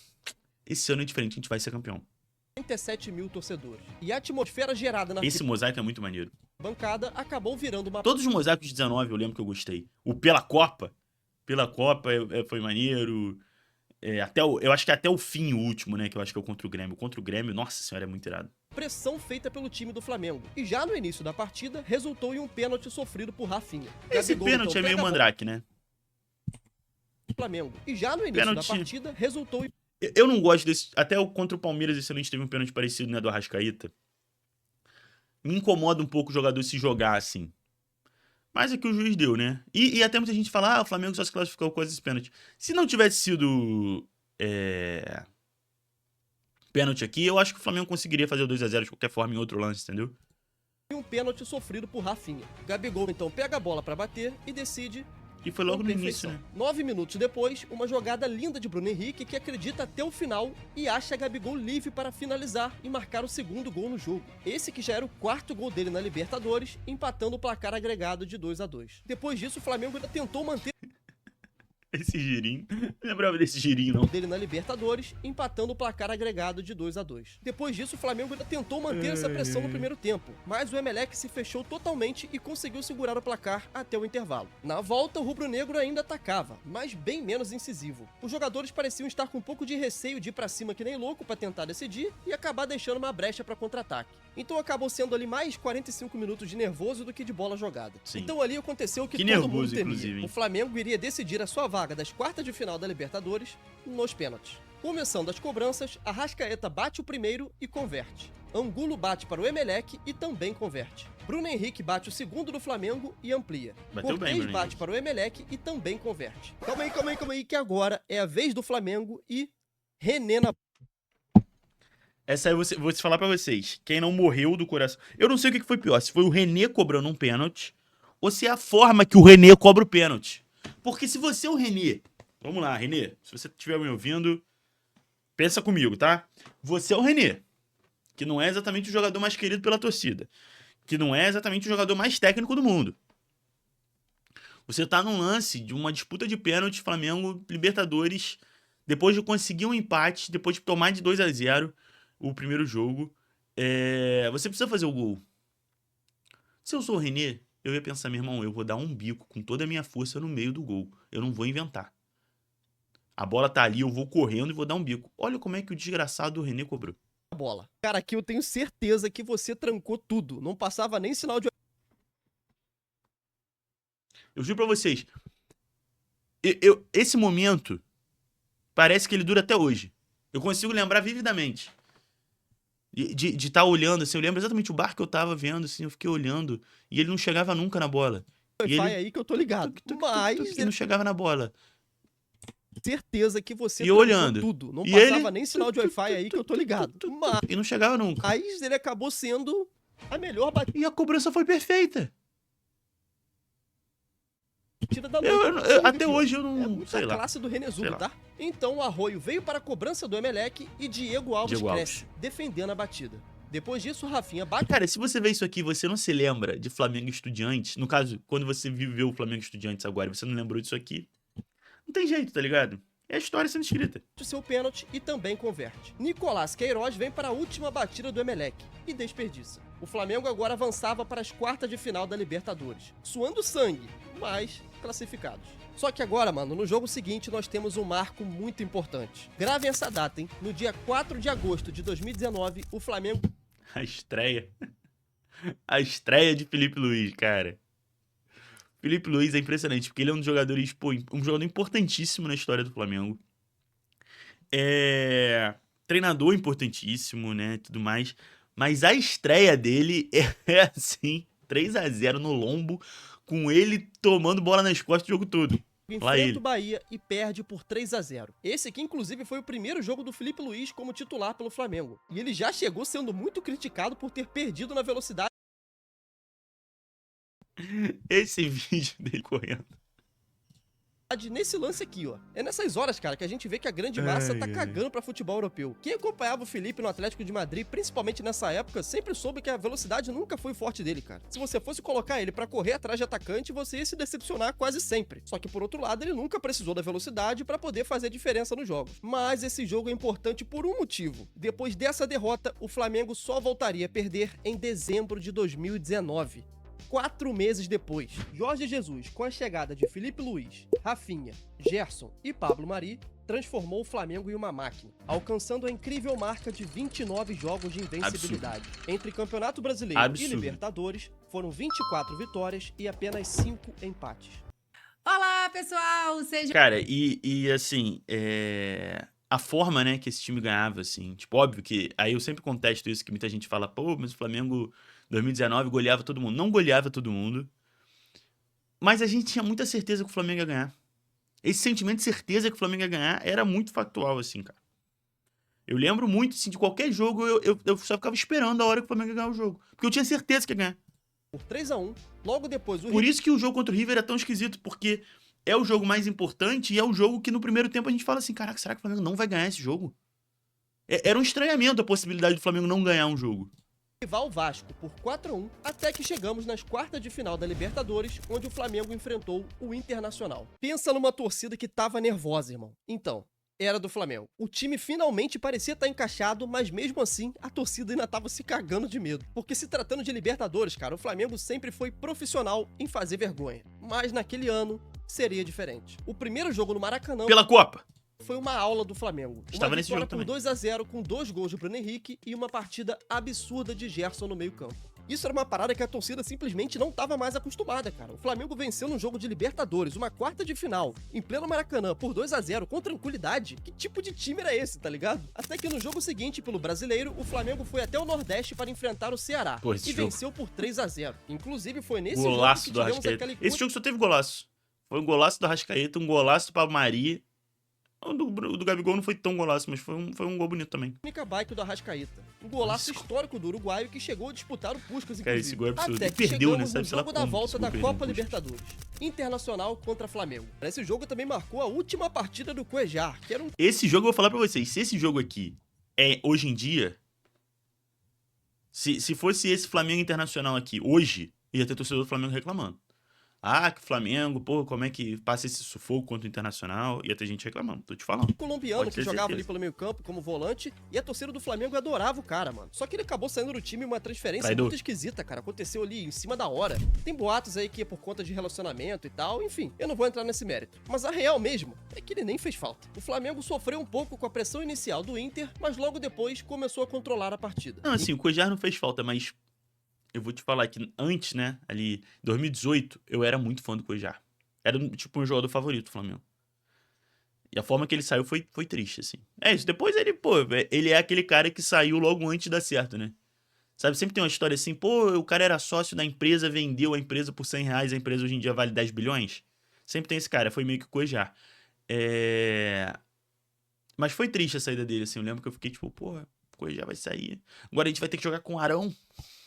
esse ano é diferente, a gente vai ser campeão. 37 mil torcedores. E a atmosfera gerada na Esse mosaico é muito maneiro. bancada acabou virando uma... Todos os mosaicos de 19 eu lembro que eu gostei. O Pela Copa foi maneiro. Eu acho que até o fim, o último, né, que eu acho que é o contra o Grêmio. Contra o Grêmio, nossa senhora, é muito irado. Pressão feita pelo time do Flamengo. E já no início da partida, resultou em um pênalti sofrido por Rafinha. Esse Gabigol, pênalti então, é meio pega a bola mandrake, né? do Flamengo. E já no início da partida, resultou em... Eu não gosto desse... Até contra o Palmeiras, esse ano a gente teve um pênalti parecido, né, do Arrascaeta. Me incomoda um pouco o jogador se jogar assim. Mas é que o juiz deu, né? E até muita gente fala, o Flamengo só se classificou com esses pênaltis. Se não tivesse sido pênalti aqui, eu acho que o Flamengo conseguiria fazer o 2-0 de qualquer forma em outro lance, entendeu? um pênalti sofrido por Rafinha. Gabigol então pega a bola pra bater e decide... E foi logo no início, né? 9 minutos depois, uma jogada linda de Bruno Henrique que acredita até o final e acha Gabigol livre para finalizar e marcar o segundo gol no jogo. Esse que já era o quarto gol dele na Libertadores, empatando o placar agregado de 2-2. Depois disso, o Flamengo ainda tentou manter esse girinho. Não lembrava desse girinho, não. Dele na Libertadores, empatando o placar agregado de 2-2. Depois disso, o Flamengo ainda tentou manter essa pressão no primeiro tempo, mas o Emelec se fechou totalmente e conseguiu segurar o placar até o intervalo. Na volta, o rubro-negro ainda atacava, mas bem menos incisivo. Os jogadores pareciam estar com um pouco de receio de ir pra cima que nem louco pra tentar decidir e acabar deixando uma brecha pra contra-ataque. Então acabou sendo ali mais 45 minutos de nervoso do que de bola jogada. Sim. Então ali aconteceu o que todo nervoso, mundo temia. inclusive, hein? O Flamengo iria decidir a sua vaga das quartas de final da Libertadores nos pênaltis. Começando as cobranças, Arrascaeta bate o primeiro e converte. Angulo bate para o Emelec e também converte. Bruno Henrique bate o segundo do Flamengo e amplia. Bateu bem, Cortez Bruno bate Henrique. para o Emelec e também converte. Calma aí, que agora é a vez do Flamengo e René na... Essa aí vou te falar pra vocês. Quem não morreu do coração... Eu não sei o que foi pior. Se foi o René cobrando um pênalti ou se é a forma que o René cobra o pênalti. Porque se você é o René... Vamos lá, René. Se você estiver me ouvindo, pensa comigo, tá? Você é o René, que não é exatamente o jogador mais querido pela torcida. Que não é exatamente o jogador mais técnico do mundo. Você tá num lance de uma disputa de pênalti Flamengo Libertadores, depois de conseguir um empate, depois de tomar de 2-0 o primeiro jogo, você precisa fazer o gol. Se eu sou o René, eu ia pensar, meu irmão, eu vou dar um bico com toda a minha força no meio do gol. Eu não vou inventar. A bola tá ali, eu vou correndo e vou dar um bico. Olha como é que o desgraçado do René cobrou. bola. Cara, aqui eu tenho certeza que você trancou tudo. Não passava nem sinal de... Eu juro pra vocês, esse momento parece que ele dura até hoje. Eu consigo lembrar vividamente. De estar olhando, assim, eu lembro exatamente o bar que eu tava vendo, assim, eu fiquei olhando, e ele não chegava nunca na bola. Wi-Fi aí que eu tô ligado. Mas ele não chegava na bola. certeza que você E trancou olhando. tudo. Não E passava ele- nem sinal de Wi-Fi aí que eu tô ligado. Mas E não chegava nunca. ele acabou sendo a melhor batida. E a cobrança foi perfeita. Tira da noite. Até hoje eu É não muita sei lá. classe do René Sei Zubo, lá. tá? Então o Arroio veio para a cobrança do Emelec e Diego Alves Diego cresce, defendendo a batida. Depois disso, o Rafinha bate Cara, se você vê isso aqui, você não se lembra de Flamengo e Estudiantes. No caso, quando você viveu o Flamengo e Estudiantes agora e você não lembrou disso aqui, não tem jeito, tá ligado? É a história sendo escrita. o seu pênalti e também converte. Nicolás Queiroz vem para a última batida do Emelec e desperdiça. O Flamengo agora avançava para as quartas de final da Libertadores, suando sangue, mas classificados. Só que agora, mano, no jogo seguinte nós temos um marco muito importante. Gravem essa data, hein? No dia 4 de agosto de 2019, o Flamengo A estreia. A estreia de Felipe Luiz, cara. Felipe Luiz é impressionante, porque ele é um dos jogadores, pô, um jogador importantíssimo na história do Flamengo. Treinador importantíssimo, né, tudo mais. Mas a estreia dele é assim, 3-0 no lombo, com ele tomando bola nas costas o jogo todo. Lá enfrenta ele. o Bahia e perde por 3-0. Esse aqui, inclusive, foi o primeiro jogo do Felipe Luiz como titular pelo Flamengo. E ele já chegou sendo muito criticado por ter perdido na velocidade Esse vídeo dele correndo. nesse lance aqui, ó. É nessas horas, cara, que a gente vê que a grande massa tá Ai, ai. cagando pra futebol europeu. Quem acompanhava o Felipe no Atlético de Madrid, principalmente nessa época, sempre soube que a velocidade nunca foi forte dele, cara. Se você fosse colocar ele pra correr atrás de atacante, você ia se decepcionar quase sempre. Só que por outro lado, ele nunca precisou da velocidade pra poder fazer diferença nos jogos. Mas esse jogo é importante por um motivo. Depois dessa derrota, o Flamengo só voltaria a perder em dezembro de 2019. 4 meses depois, Jorge Jesus, com a chegada de Felipe Luiz, Rafinha, Gerson e Pablo Mari, transformou o Flamengo em uma máquina, alcançando a incrível marca de 29 jogos de invencibilidade. Entre Campeonato Brasileiro Absurdo. e Libertadores, foram 24 vitórias e apenas 5 empates. Olá, pessoal! Seja Cara, assim, a forma, né, que esse time ganhava, assim, tipo, óbvio que, aí eu sempre contesto isso, que muita gente fala, pô, mas o Flamengo 2019 goleava todo mundo. Não goleava todo mundo, mas a gente tinha muita certeza que o Flamengo ia ganhar. Esse sentimento de certeza que o Flamengo ia ganhar era muito factual, assim, cara. Eu lembro muito, assim, de qualquer jogo, eu só ficava esperando a hora que o Flamengo ia ganhar o jogo, porque eu tinha certeza que ia ganhar. Por 3-1, logo depois o Por isso que o jogo contra o River é tão esquisito, porque é o jogo mais importante e é o jogo que no primeiro tempo a gente fala assim, caraca, será que o Flamengo não vai ganhar esse jogo? Era um estranhamento a possibilidade do Flamengo não ganhar um jogo. rival Vasco por 4-1, até que chegamos nas quartas de final da Libertadores, onde o Flamengo enfrentou o Internacional. Pensa numa torcida que tava nervosa, irmão. Então, era do Flamengo. O time finalmente parecia estar encaixado, mas mesmo assim, a torcida ainda tava se cagando de medo. Porque se tratando de Libertadores, cara, o Flamengo sempre foi profissional em fazer vergonha. Mas naquele ano, seria diferente. O primeiro jogo no Maracanã Pela Copa. foi uma aula do Flamengo. Estava Uma nesse vitória jogo por 2-0 com 2 gols de Bruno Henrique e uma partida absurda de Gerson no meio-campo. Isso era uma parada que a torcida simplesmente não estava mais acostumada, cara. O Flamengo venceu num jogo de Libertadores, uma quarta de final, em pleno Maracanã, por 2-0, com tranquilidade. Que tipo de time era esse, tá ligado? Até que no jogo seguinte, pelo Brasileiro, o Flamengo foi até o Nordeste para enfrentar o Ceará. Pô, esse e jogo. venceu por 3-0. Inclusive foi nesse Golaço jogo do que tivemos Arrascaeta. aquele Esse jogo só teve golaço. Foi um golaço do Arrascaeta, um golaço do Pablo Mari. O do Gabigol não foi tão golaço, mas foi um gol bonito também. única bike do Arrascaeta. Um golaço histórico do uruguaio que chegou a disputar o Puskas, inclusive. Cara, esse gol é absurdo. Até E que perdeu, né? chegamos Sabe, no sei lá jogo da como volta esse da gol perdeu Copa no Puskas. Libertadores. Internacional contra Flamengo. Esse jogo também marcou a última partida do Cuejar, que era um Esse jogo, eu vou falar pra vocês, se esse jogo aqui é hoje em dia, se fosse esse Flamengo Internacional aqui hoje, ia ter torcedor do Flamengo reclamando. Ah, que Flamengo, pô, como é que passa esse sufoco contra o Internacional? Ia ter gente reclamando, tô te falando. colombiano Pode que ter jogava certeza. ali pelo meio campo como volante, e a torcida do Flamengo adorava o cara, mano. Só que ele acabou saindo do time em uma transferência Traidor. muito esquisita, cara. Aconteceu ali em cima da hora. Tem boatos aí que é por conta de relacionamento e tal, enfim, eu não vou entrar nesse mérito. Mas a real mesmo é que ele nem fez falta. O Flamengo sofreu um pouco com a pressão inicial do Inter, mas logo depois começou a controlar a partida. Não, assim, o Cuejar não fez falta, mas eu vou te falar que antes, né, ali, em 2018, eu era muito fã do Cuejar. Era, tipo, um jogador favorito do Flamengo. E a forma que ele saiu foi triste, assim. É isso, depois ele, pô, ele é aquele cara que saiu logo antes de dar certo, né? Sabe, sempre tem uma história assim, pô, o cara era sócio da empresa, vendeu a empresa por R$100, a empresa hoje em dia vale 10 bilhões. Sempre tem esse cara, foi meio que o Cuejar. Mas foi triste a saída dele, assim, eu lembro que eu fiquei tipo, porra, o Cuejar vai sair. Agora a gente vai ter que jogar com o Arão.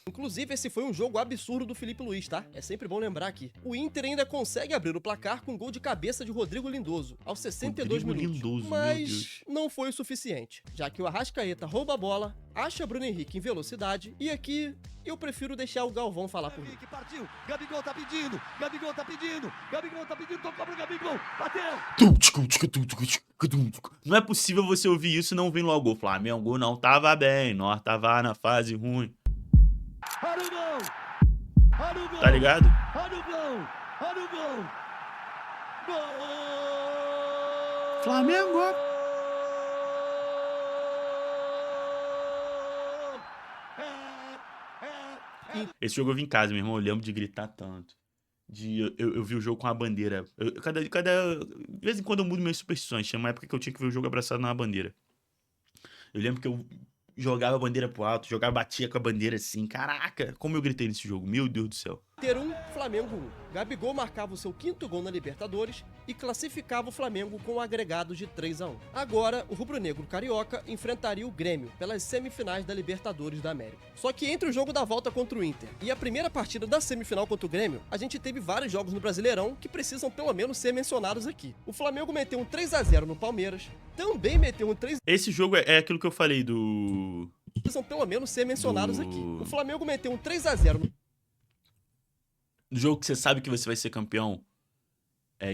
Inclusive, esse foi um jogo absurdo do Filipe Luís, tá? É sempre bom lembrar aqui. O Inter ainda consegue abrir o placar com um gol de cabeça de Rodrigo Lindoso, aos 62 Rodrigo minutos. Lindoso, meu Mas Deus. não foi o suficiente, já que o Arrascaeta rouba a bola, acha Bruno Henrique em velocidade, e aqui eu prefiro deixar o Galvão falar por mim. Partiu, Gabigol tá pedindo, Gabigol tá pedindo, tocou pro Gabigol, bateu! Não é possível você ouvir isso e não vir logo. O Flamengo não tava bem, nós tava na fase ruim. Olha o gol! Olha o gol! Tá ligado? Olha o gol! Olha o gol! Gol! Flamengo! Esse jogo eu vi em casa, meu irmão. Eu lembro de gritar tanto. Eu vi o jogo com a bandeira. De vez em quando eu mudo minhas superstições. Tinha uma época que eu tinha que ver o jogo abraçado na bandeira. Eu lembro que eu jogava a bandeira pro alto, batia com a bandeira assim. Caraca, como eu gritei nesse jogo. Meu Deus do céu. Inter 1, Flamengo 1. Gabigol marcava o seu 5º gol na Libertadores e classificava o Flamengo com um agregado de 3-1. Agora, o rubro-negro carioca enfrentaria o Grêmio pelas semifinais da Libertadores da América. Só que entre o jogo da volta contra o Inter e a primeira partida da semifinal contra o Grêmio, a gente teve vários jogos no Brasileirão que precisam pelo menos ser mencionados aqui. O Flamengo meteu um 3-0 no Palmeiras, também meteu um 3... Esse jogo é aquilo que eu falei do... Precisam pelo menos ser mencionados aqui. O Flamengo meteu um 3-0 no jogo que você sabe que você vai ser campeão,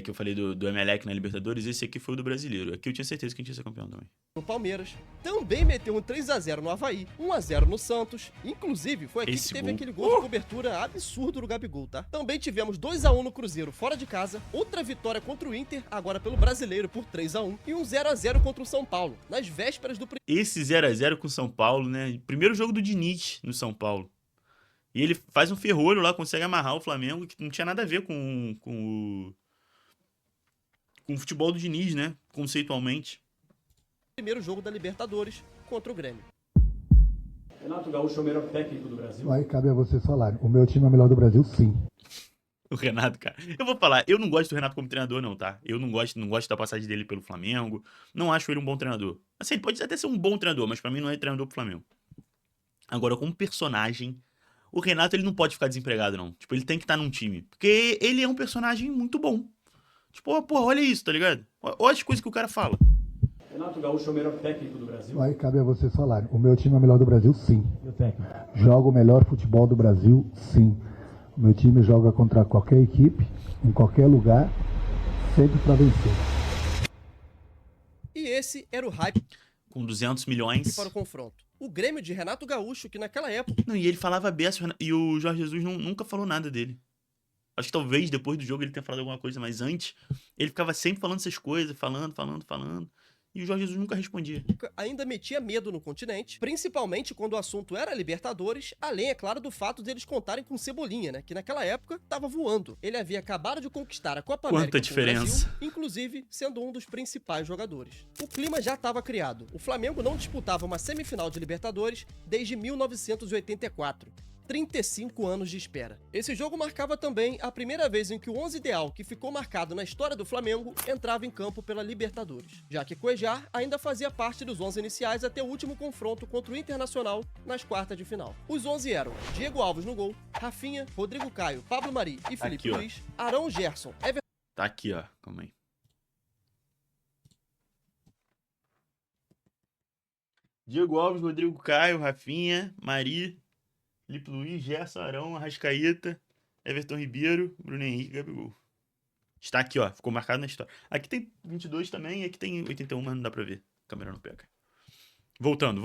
que eu falei do Emelec na Libertadores, esse aqui foi o do Brasileiro. Aqui eu tinha certeza que a gente ia ser campeão também. No Palmeiras, também meteu um 3-0 no Avaí, 1-0 no Santos, inclusive foi aqui que teve aquele gol de cobertura absurdo do Gabigol, tá? Também tivemos 2-1 no Cruzeiro fora de casa, outra vitória contra o Inter, agora pelo Brasileiro por 3-1, e um 0-0 contra o São Paulo, nas vésperas do... Esse 0-0 com o São Paulo, né? Primeiro jogo do Diniz no São Paulo. E ele faz um ferrolho lá, consegue amarrar o Flamengo, que não tinha nada a ver com o futebol do Diniz, né? Conceitualmente. Primeiro jogo da Libertadores contra o Grêmio. Renato Gaúcho é o melhor técnico do Brasil? Aí cabe a você falar. O meu time é o melhor do Brasil, sim. O Renato, cara. Eu vou falar, eu não gosto do Renato como treinador, não, tá? Eu não gosto da passagem dele pelo Flamengo. Não acho ele um bom treinador. Assim, ele pode até ser um bom treinador, mas pra mim não é treinador pro Flamengo. Agora, como personagem, o Renato, ele não pode ficar desempregado, não. Tipo, ele tem que estar num time. Porque ele é um personagem muito bom. Tipo, pô, olha isso, tá ligado? Olha as coisas que o cara fala. Renato Gaúcho é o melhor técnico do Brasil? Aí cabe a você falar. O meu time é o melhor do Brasil, sim. E o técnico? Joga o melhor futebol do Brasil, sim. O meu time joga contra qualquer equipe, em qualquer lugar, sempre pra vencer. E esse era o hype Com 200 milhões. para o confronto. O Grêmio de Renato Gaúcho, que naquela época... Não, e ele falava beça, e o Jorge Jesus nunca falou nada dele. Acho que talvez depois do jogo ele tenha falado alguma coisa, mas antes ele ficava sempre falando essas coisas, falando. E o Jorge Jesus nunca respondia. Ainda metia medo no continente, principalmente quando o assunto era Libertadores, além, é claro, do fato deles contarem com Cebolinha, né? Que naquela época tava voando. Ele havia acabado de conquistar a Copa América Quanta diferença. com o Brasil, inclusive sendo um dos principais jogadores. O clima já estava criado. O Flamengo não disputava uma semifinal de Libertadores desde 1984. 35 anos de espera. Esse jogo marcava também a primeira vez em que o 11 ideal que ficou marcado na história do Flamengo entrava em campo pela Libertadores, já que Cuéllar ainda fazia parte dos 11 iniciais até o último confronto contra o Internacional nas quartas de final. Os 11 eram Diego Alves no gol, Rafinha, Rodrigo Caio, Pablo Mari e Filipe Luís, Arão, Gerson, Everton... Tá aqui, ó. Calma aí. Diego Alves, Rodrigo Caio, Rafinha, Mari, Filipe Luís, Gerson, Arão, Arrascaeta, Everton Ribeiro, Bruno Henrique e Gabigol. Está aqui, ó. Ficou marcado na história. Aqui tem 22 também e aqui tem 81, mas não dá pra ver. A câmera não pega. Voltando.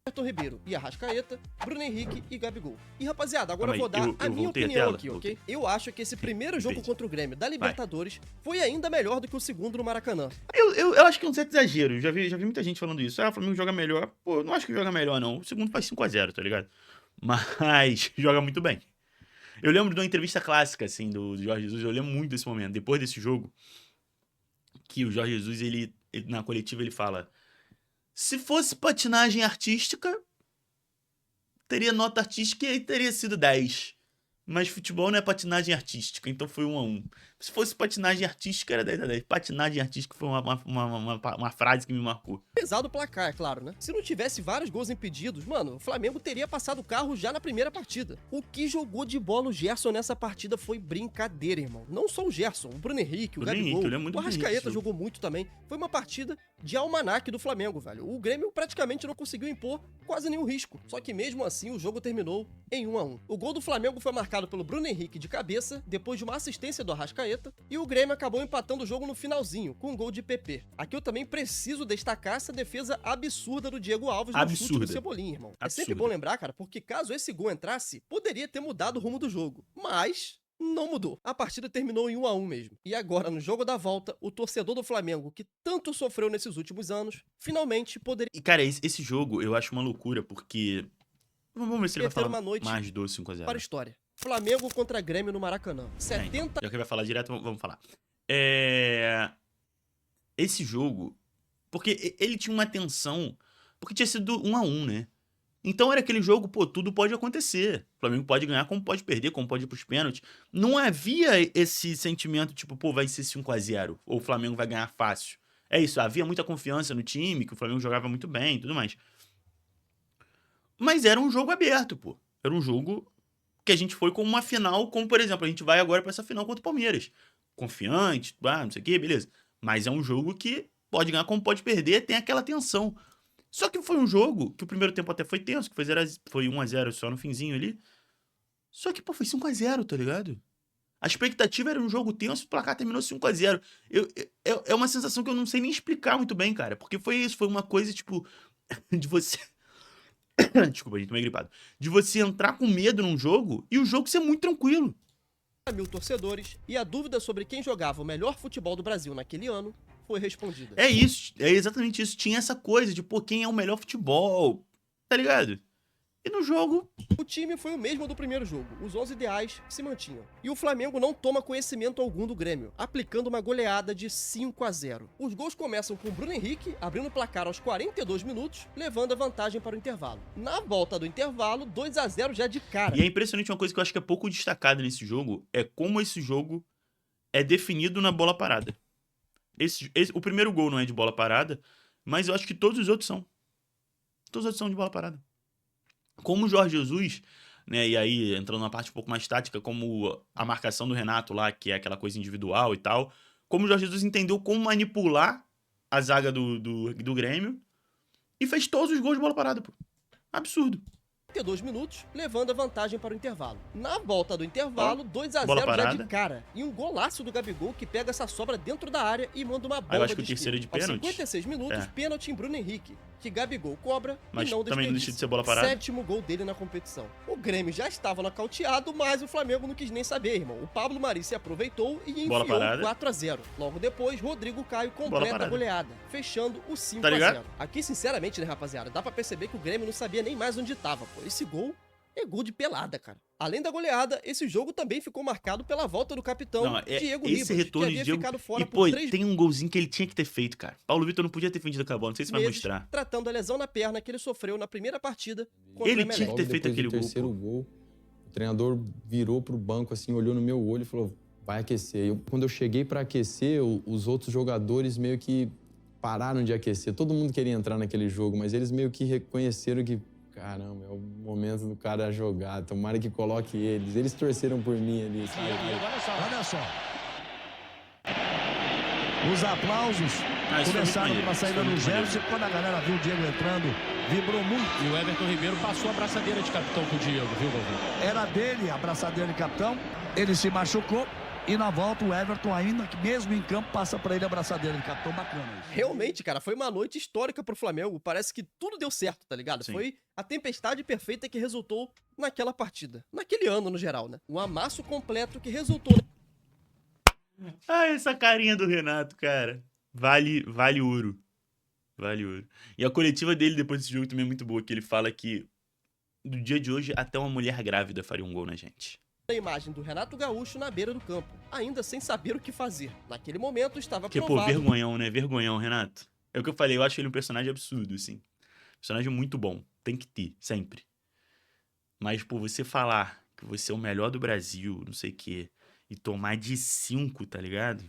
Everton Ribeiro e Arrascaeta, Bruno Henrique e Gabigol. E rapaziada, agora eu vou Calma aí, dar a minha voltei a opinião tela, aqui, voltei. ok? Eu acho que esse primeiro jogo Perfeito. contra o Grêmio da Libertadores foi ainda melhor do que o segundo no Maracanã. Eu acho que é um certo exagero. Já vi muita gente falando isso. O Flamengo joga melhor. Pô, eu não acho que joga melhor, não. O segundo faz 5-0, tá ligado? Mas joga muito bem. Eu lembro de uma entrevista clássica, assim, do Jorge Jesus. Eu lembro muito desse momento. Depois desse jogo, que o Jorge Jesus, ele na coletiva, ele fala: se fosse patinagem artística, teria nota artística e teria sido 10. Mas futebol não é patinagem artística, então foi 1-1. Se fosse patinagem artística, era 10 a 10. Patinagem artística foi uma frase que me marcou. Pesado o placar, é claro, né? Se não tivesse vários gols impedidos, mano, o Flamengo teria passado o carro já na primeira partida. O que jogou de bola o Gerson nessa partida foi brincadeira, irmão. Não só o Gerson, o Bruno Henrique, o Gabigol, o Arrascaeta jogou muito também. Foi uma partida de almanaque do Flamengo, velho. O Grêmio praticamente não conseguiu impor quase nenhum risco. Só que mesmo assim o jogo terminou em 1 a 1. O gol do Flamengo foi marcado pelo Bruno Henrique de cabeça, depois de uma assistência do Arrascaeta, e o Grêmio acabou empatando o jogo no finalzinho, com um gol de PP. Aqui eu também preciso destacar essa defesa absurda do Diego Alves no chute do Cebolinha, irmão. É sempre bom lembrar, cara, porque caso esse gol entrasse, poderia ter mudado o rumo do jogo. Mas não mudou. A partida terminou em 1 a 1 mesmo. E agora, no jogo da volta, o torcedor do Flamengo, que tanto sofreu nesses últimos anos, finalmente poderia... E, cara, esse jogo eu acho uma loucura, porque... Vamos ver se ele vai falar uma noite mais de 2, 5 a 0. Para a história. Flamengo contra Grêmio no Maracanã. 70... Então, já que ele vai falar direto, vamos falar. Esse jogo... Porque ele tinha uma tensão... Porque tinha sido 1 a 1, né? Então era aquele jogo, pô, tudo pode acontecer. O Flamengo pode ganhar, como pode perder, como pode ir pros pênaltis. Não havia esse sentimento, tipo, pô, vai ser 5 a 0 ou o Flamengo vai ganhar fácil. É isso, havia muita confiança no time, que o Flamengo jogava muito bem e tudo mais. Mas era um jogo aberto, pô. Era um jogo que a gente foi como uma final, como, por exemplo, a gente vai agora pra essa final contra o Palmeiras. Confiante, não sei o quê, beleza. Mas é um jogo que pode ganhar, como pode perder, tem aquela tensão. Só que foi um jogo que o primeiro tempo até foi tenso, que foi 1 a 0 só no finzinho ali. Só que, pô, foi 5 a 0, tá ligado? A expectativa era um jogo tenso, o placar terminou 5 a 0. É uma sensação que eu não sei nem explicar muito bem, cara. Porque foi isso, foi uma coisa, tipo, de você... Desculpa, gente, tô meio gripado. De você entrar com medo num jogo e o jogo ser muito tranquilo. 1.000 torcedores, e a dúvida sobre quem jogava o melhor futebol do Brasil naquele ano foi respondida. É isso, é exatamente isso. Tinha essa coisa de, pô, quem é o melhor futebol, tá ligado? E no jogo... O time foi o mesmo do primeiro jogo, os 11 ideais se mantinham. E o Flamengo não toma conhecimento algum do Grêmio, aplicando uma goleada de 5 a 0. Os gols começam com o Bruno Henrique abrindo o placar aos 42 minutos, levando a vantagem para o intervalo. Na volta do intervalo, 2 a 0 já de cara. E é impressionante, uma coisa que eu acho que é pouco destacada nesse jogo, é como esse jogo é definido na bola parada. O primeiro gol não é de bola parada, mas eu acho que todos os outros são. Todos os outros são de bola parada. Como o Jorge Jesus, né, e aí entrando na parte um pouco mais tática, como a marcação do Renato lá, que é aquela coisa individual e tal, como o Jorge Jesus entendeu como manipular a zaga do Grêmio e fez todos os gols de bola parada, pô. Absurdo. 42 minutos, levando a vantagem para o intervalo. Na volta do intervalo, 2 a 0 bola já parada. de cara. E um golaço do Gabigol que pega essa sobra dentro da área e manda uma bomba eu acho que de o terceiro é de esquerda. pênalti. Aos 56 minutos, pênalti em Bruno Henrique, que Gabigol cobra Mas e não também não deixa de ser bola parada. 7º gol dele na competição. O Grêmio já estava nocauteado, mas o Flamengo não quis nem saber, irmão. O Pablo Mari se aproveitou e enfiou 4 a 0. Logo depois, Rodrigo Caio completa a goleada, fechando o 5 a 0. Aqui, sinceramente, né, rapaziada, dá pra perceber que o Grêmio não sabia nem mais onde tava, pô. Esse gol é gol de pelada, cara. Além da goleada, esse jogo também ficou marcado pela volta do capitão Diego Ribas, que havia ficado fora por 3 tem um golzinho que ele tinha que ter feito, cara. Paulo Vitor não podia ter defendido com a bola, não sei se vai mostrar. Tratando a lesão na perna que ele sofreu na primeira partida contra ele o Emelec. tinha que ter feito aquele gol. Terceiro gol, o treinador virou pro banco assim, olhou no meu olho e falou, vai aquecer. Quando eu cheguei para aquecer, os outros jogadores meio que pararam de aquecer. Todo mundo queria entrar naquele jogo, mas eles meio que reconheceram que caramba, é o momento do cara jogar. Tomara que coloque eles. Eles torceram por mim ali, sabe? Olha só. Os aplausos começaram com a saída do Gerson. Quando a galera viu o Diego entrando, vibrou muito. E o Everton Ribeiro passou a abraçadeira de capitão pro Diego, viu, Galvão? Era dele a abraçadeira de capitão. Ele se machucou. E na volta o Everton ainda, que mesmo em campo, passa pra ele a abraçadeira de capitão. Bacana isso. Realmente, cara, foi uma noite histórica pro Flamengo. Parece que tudo deu certo, tá ligado? Sim. Foi a tempestade perfeita que resultou naquela partida. Naquele ano, no geral, né? Um amasso completo que resultou... Ah, essa carinha do Renato, cara. Vale ouro. Vale ouro. E a coletiva dele depois desse jogo também é muito boa, que ele fala que do dia de hoje até uma mulher grávida faria um gol na gente. A imagem do Renato Gaúcho na beira do campo, ainda sem saber o que fazer. Naquele momento estava provado... Porque, pô, vergonhão, né? Vergonhão, Renato. É o que eu falei, eu acho ele um personagem absurdo, assim. Personagem muito bom. Tem que ter, sempre. Mas, pô, você falar que você é o melhor do Brasil, não sei o quê, e tomar de 5, tá ligado?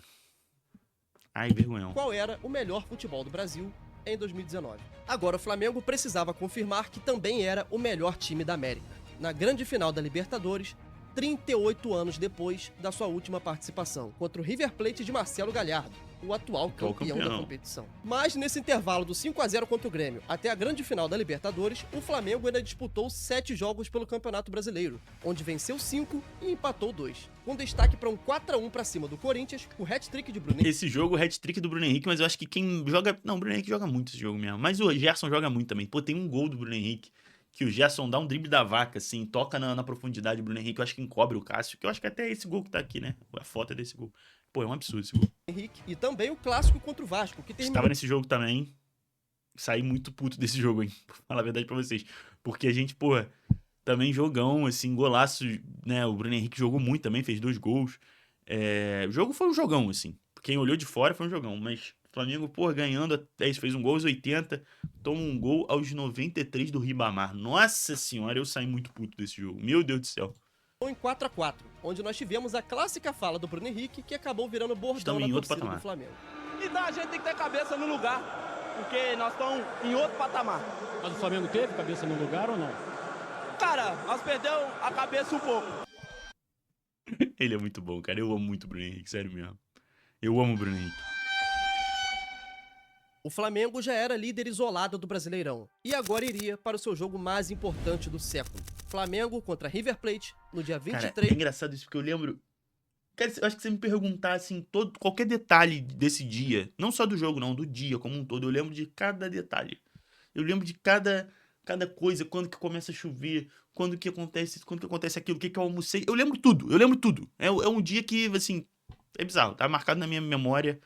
Ai, vergonhão. Qual era o melhor futebol do Brasil em 2019. Agora o Flamengo precisava confirmar que também era o melhor time da América. Na grande final da Libertadores, 38 anos depois da sua última participação, contra o River Plate de Marcelo Gallardo, o atual campeão da competição. Mas nesse intervalo do 5-0 contra o Grêmio até a grande final da Libertadores, o Flamengo ainda disputou 7 jogos pelo Campeonato Brasileiro, onde venceu 5 e empatou 2. Com destaque para um 4-1 para cima do Corinthians, o hat-trick de Bruno Henrique. Esse jogo, o hat-trick do Bruno Henrique, mas eu acho que quem joga... Não, o Bruno Henrique joga muito esse jogo mesmo, mas o Gerson joga muito também. Pô, tem um gol do Bruno Henrique, que o Gerson dá um drible da vaca, assim, toca na profundidade do Bruno Henrique, eu acho que encobre o Cássio, que eu acho que até esse gol que tá aqui, né? A foto é desse gol. Pô, é um absurdo esse gol. Henrique, e também o clássico contra o Vasco, que terminou... Estava nesse jogo também, saí muito puto desse jogo, hein? Pra falar a verdade pra vocês. Porque a gente, pô, também jogão, assim, golaço, né? O Bruno Henrique jogou muito também, fez 2 gols. O jogo foi um jogão, assim. Quem olhou de fora foi um jogão, mas... Flamengo, pô, ganhando até isso, fez um gol aos 80, toma um gol aos 93 do Ribamar. Nossa senhora, eu saí muito puto desse jogo. Meu Deus do céu. Em 4-4, onde nós tivemos a clássica fala do Bruno Henrique, que acabou virando bordão na torcida do Flamengo. Então a gente tem que ter cabeça no lugar, porque nós estamos em outro patamar. Mas o Flamengo teve cabeça no lugar ou não? Cara, nós perdemos a cabeça um pouco. Ele é muito bom, cara. Eu amo muito o Bruno Henrique, sério mesmo. Eu amo o Bruno Henrique. O Flamengo já era líder isolado do Brasileirão e agora iria para o seu jogo mais importante do século. Flamengo contra River Plate no dia 23... Cara, é engraçado isso, porque eu lembro... Cara, eu acho que você me perguntar, assim, qualquer detalhe desse dia, não só do jogo, não, do dia como um todo, eu lembro de cada detalhe. Eu lembro de cada coisa, quando que começa a chover, quando que acontece aquilo, o que que eu almocei. Eu lembro tudo. É um dia que, assim, é bizarro, tá marcado na minha memória.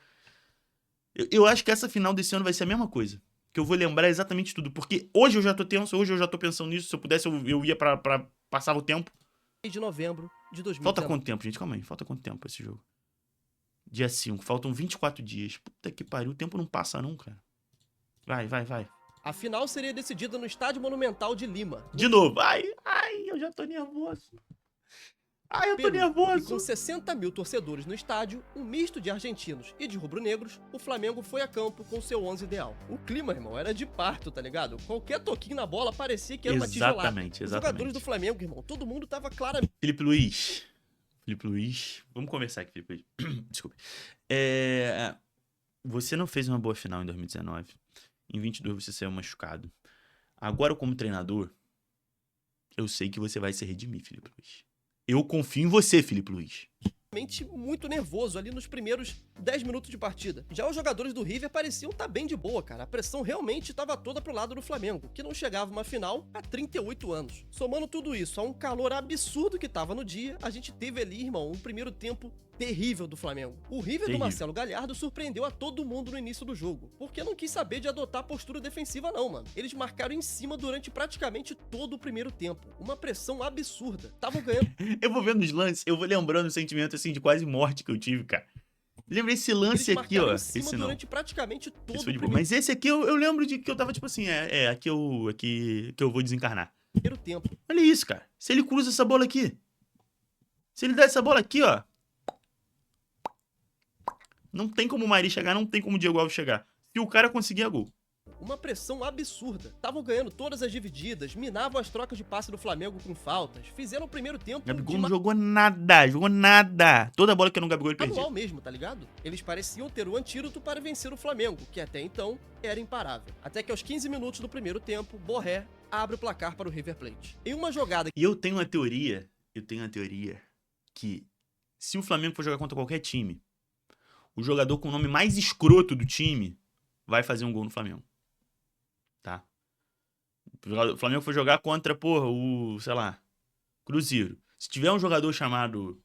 Eu acho que essa final desse ano vai ser a mesma coisa. Que eu vou lembrar exatamente tudo. Porque hoje eu já tô tenso, hoje eu já tô pensando nisso. Se eu pudesse, eu ia pra passar o tempo. De novembro de 2019. Falta quanto tempo, gente? Calma aí. Falta quanto tempo esse jogo? Dia 5. Faltam 24 dias. Puta que pariu. O tempo não passa não, cara. Vai. A final seria decidida no Estádio Monumental de Lima. De novo. Ai, eu já tô nervoso. Ai, eu tô nervoso. E com 60 mil torcedores no estádio, um misto de argentinos e de rubro-negros, o Flamengo foi a campo com seu 11 ideal. O clima, irmão, era de parto, tá ligado? Qualquer toquinho na bola parecia que era uma tijolada. Exatamente. Os jogadores do Flamengo, irmão, todo mundo tava claramente... Felipe Luiz. Vamos conversar aqui, Felipe Luiz. Desculpa. Você não fez uma boa final em 2019. Em 22 você saiu machucado. Agora, como treinador, eu sei que você vai se redimir, Felipe Luiz. Eu confio em você, Felipe Luiz. Muito nervoso ali nos primeiros 10 minutos de partida. Já os jogadores do River pareciam estar bem de boa, cara. A pressão realmente estava toda pro lado do Flamengo, que não chegava uma final há 38 anos. Somando tudo isso a um calor absurdo que tava no dia, a gente teve ali, irmão, um primeiro tempo terrível do Flamengo. O River do Marcelo Gallardo surpreendeu a todo mundo no início do jogo, porque não quis saber de adotar a postura defensiva não, mano. Eles marcaram em cima durante praticamente todo o primeiro tempo. Uma pressão absurda. Estavam ganhando. Eu vou vendo os lances, eu vou lembrando o sentimento assim de quase morte que eu tive, cara. Lembra esse lance aqui, ó. Esse não. Durante praticamente todo o primeiro... Mas esse aqui eu lembro de que eu tava tipo assim, aqui eu vou desencarnar. Primeiro tempo. Olha isso, cara. Se ele cruza essa bola aqui. Se ele dá essa bola aqui, ó. Não tem como o Mari chegar, não tem como o Diego Alves chegar. Se o cara conseguir, é gol. Uma pressão absurda. Estavam ganhando todas as divididas, minavam as trocas de passe do Flamengo com faltas, fizeram o primeiro tempo... Gabigol não jogou nada. Toda bola que eu não Gabigol ele perdia. Manual mesmo, tá ligado? Eles pareciam ter o antídoto para vencer o Flamengo, que até então era imparável. Até que aos 15 minutos do primeiro tempo, Borré abre o placar para o River Plate. Em uma jogada... E eu tenho uma teoria que se o Flamengo for jogar contra qualquer time, o jogador com o nome mais escroto do time vai fazer um gol no Flamengo. Tá? O Flamengo foi jogar contra, porra, sei lá, Cruzeiro. Se tiver um jogador chamado...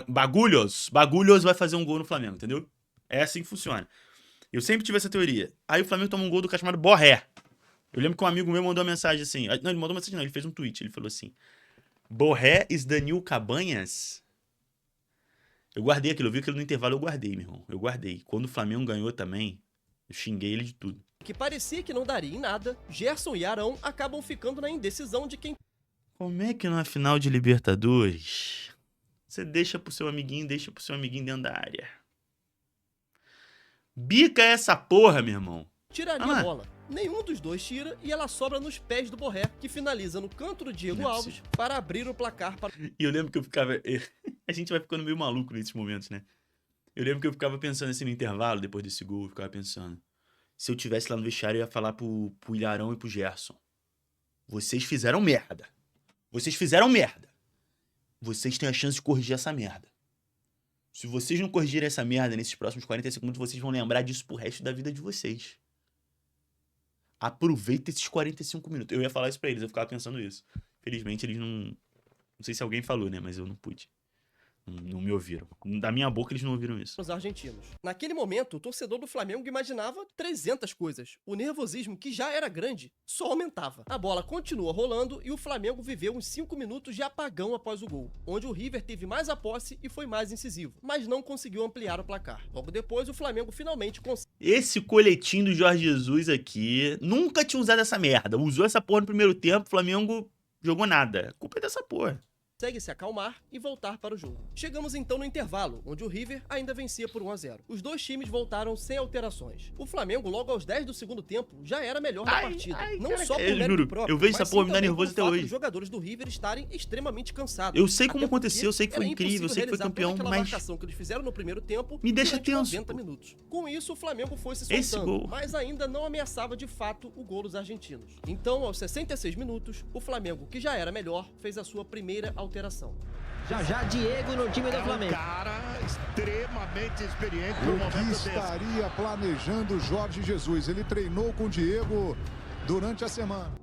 Bagulhos vai fazer um gol no Flamengo, entendeu? É assim que funciona. Eu sempre tive essa teoria. Aí o Flamengo toma um gol do cara chamado Borré. Eu lembro que um amigo meu mandou uma mensagem assim... Não, ele mandou uma mensagem não, ele fez um tweet. Ele falou assim... Borré is Danil Cabanhas? Eu guardei aquilo, eu vi aquilo no intervalo, eu guardei, meu irmão. Eu guardei. Quando o Flamengo ganhou também, eu xinguei ele de tudo. Que parecia que não daria em nada, Gerson e Arão acabam ficando na indecisão de quem Como é que numa final de Libertadores você deixa pro seu amiguinho dentro da área? Bica essa porra, meu irmão. Tiraria a bola. Nenhum dos dois tira e ela sobra nos pés do Borré, que finaliza no canto do Diego Alves para abrir o placar para... E eu lembro que eu ficava... A gente vai ficando meio maluco nesses momentos, né? Eu lembro que eu ficava pensando assim no intervalo, depois desse gol, eu ficava pensando... Se eu tivesse lá no vestiário, eu ia falar pro Ilharão e pro Gerson. Vocês fizeram merda. Vocês fizeram merda. Vocês têm a chance de corrigir essa merda. Se vocês não corrigirem essa merda nesses próximos 45 minutos, vocês vão lembrar disso pro resto da vida de vocês. Aproveita esses 45 minutos. Eu ia falar isso pra eles, eu ficava pensando isso. Felizmente eles não... Não sei se alguém falou, né? Mas eu não pude. Não me ouviram. Da minha boca eles não ouviram isso. Os argentinos. Naquele momento, o torcedor do Flamengo imaginava 300 coisas. O nervosismo, que já era grande, só aumentava. A bola continua rolando e o Flamengo viveu uns 5 minutos de apagão após o gol, onde o River teve mais a posse e foi mais incisivo, mas não conseguiu ampliar o placar. Logo depois, o Flamengo finalmente conseguiu. Esse coletinho do Jorge Jesus aqui nunca tinha usado essa merda. Usou essa porra no primeiro tempo, o Flamengo jogou nada. A culpa é dessa porra. Consegue se acalmar e voltar para o jogo. Chegamos então no intervalo, onde o River ainda vencia por 1-0. Os dois times voltaram sem alterações. O Flamengo, logo aos 10 do segundo tempo, já era melhor na partida. Não só por mérito próprio, eu vejo essa porra me dar também nervoso pelo até fato hoje. dos jogadores do River estarem extremamente cansados. Eu sei como Até porque aconteceu, eu sei que foi era incrível, eu sei que foi impossível campeão, realizar toda mas... aquela marcação que eles fizeram no primeiro tempo Me deixa durante tenso, 90 minutos. Com isso, o Flamengo foi se Esse soltando, gol. mas ainda não ameaçava de fato o gol dos argentinos. Então, aos 66 minutos, o Flamengo, que já era melhor, fez a sua primeira alteração. Já Diego no time do Flamengo. Cara extremamente experiente no momento desse. Estaria planejando Jorge Jesus. Ele treinou com o Diego durante a semana.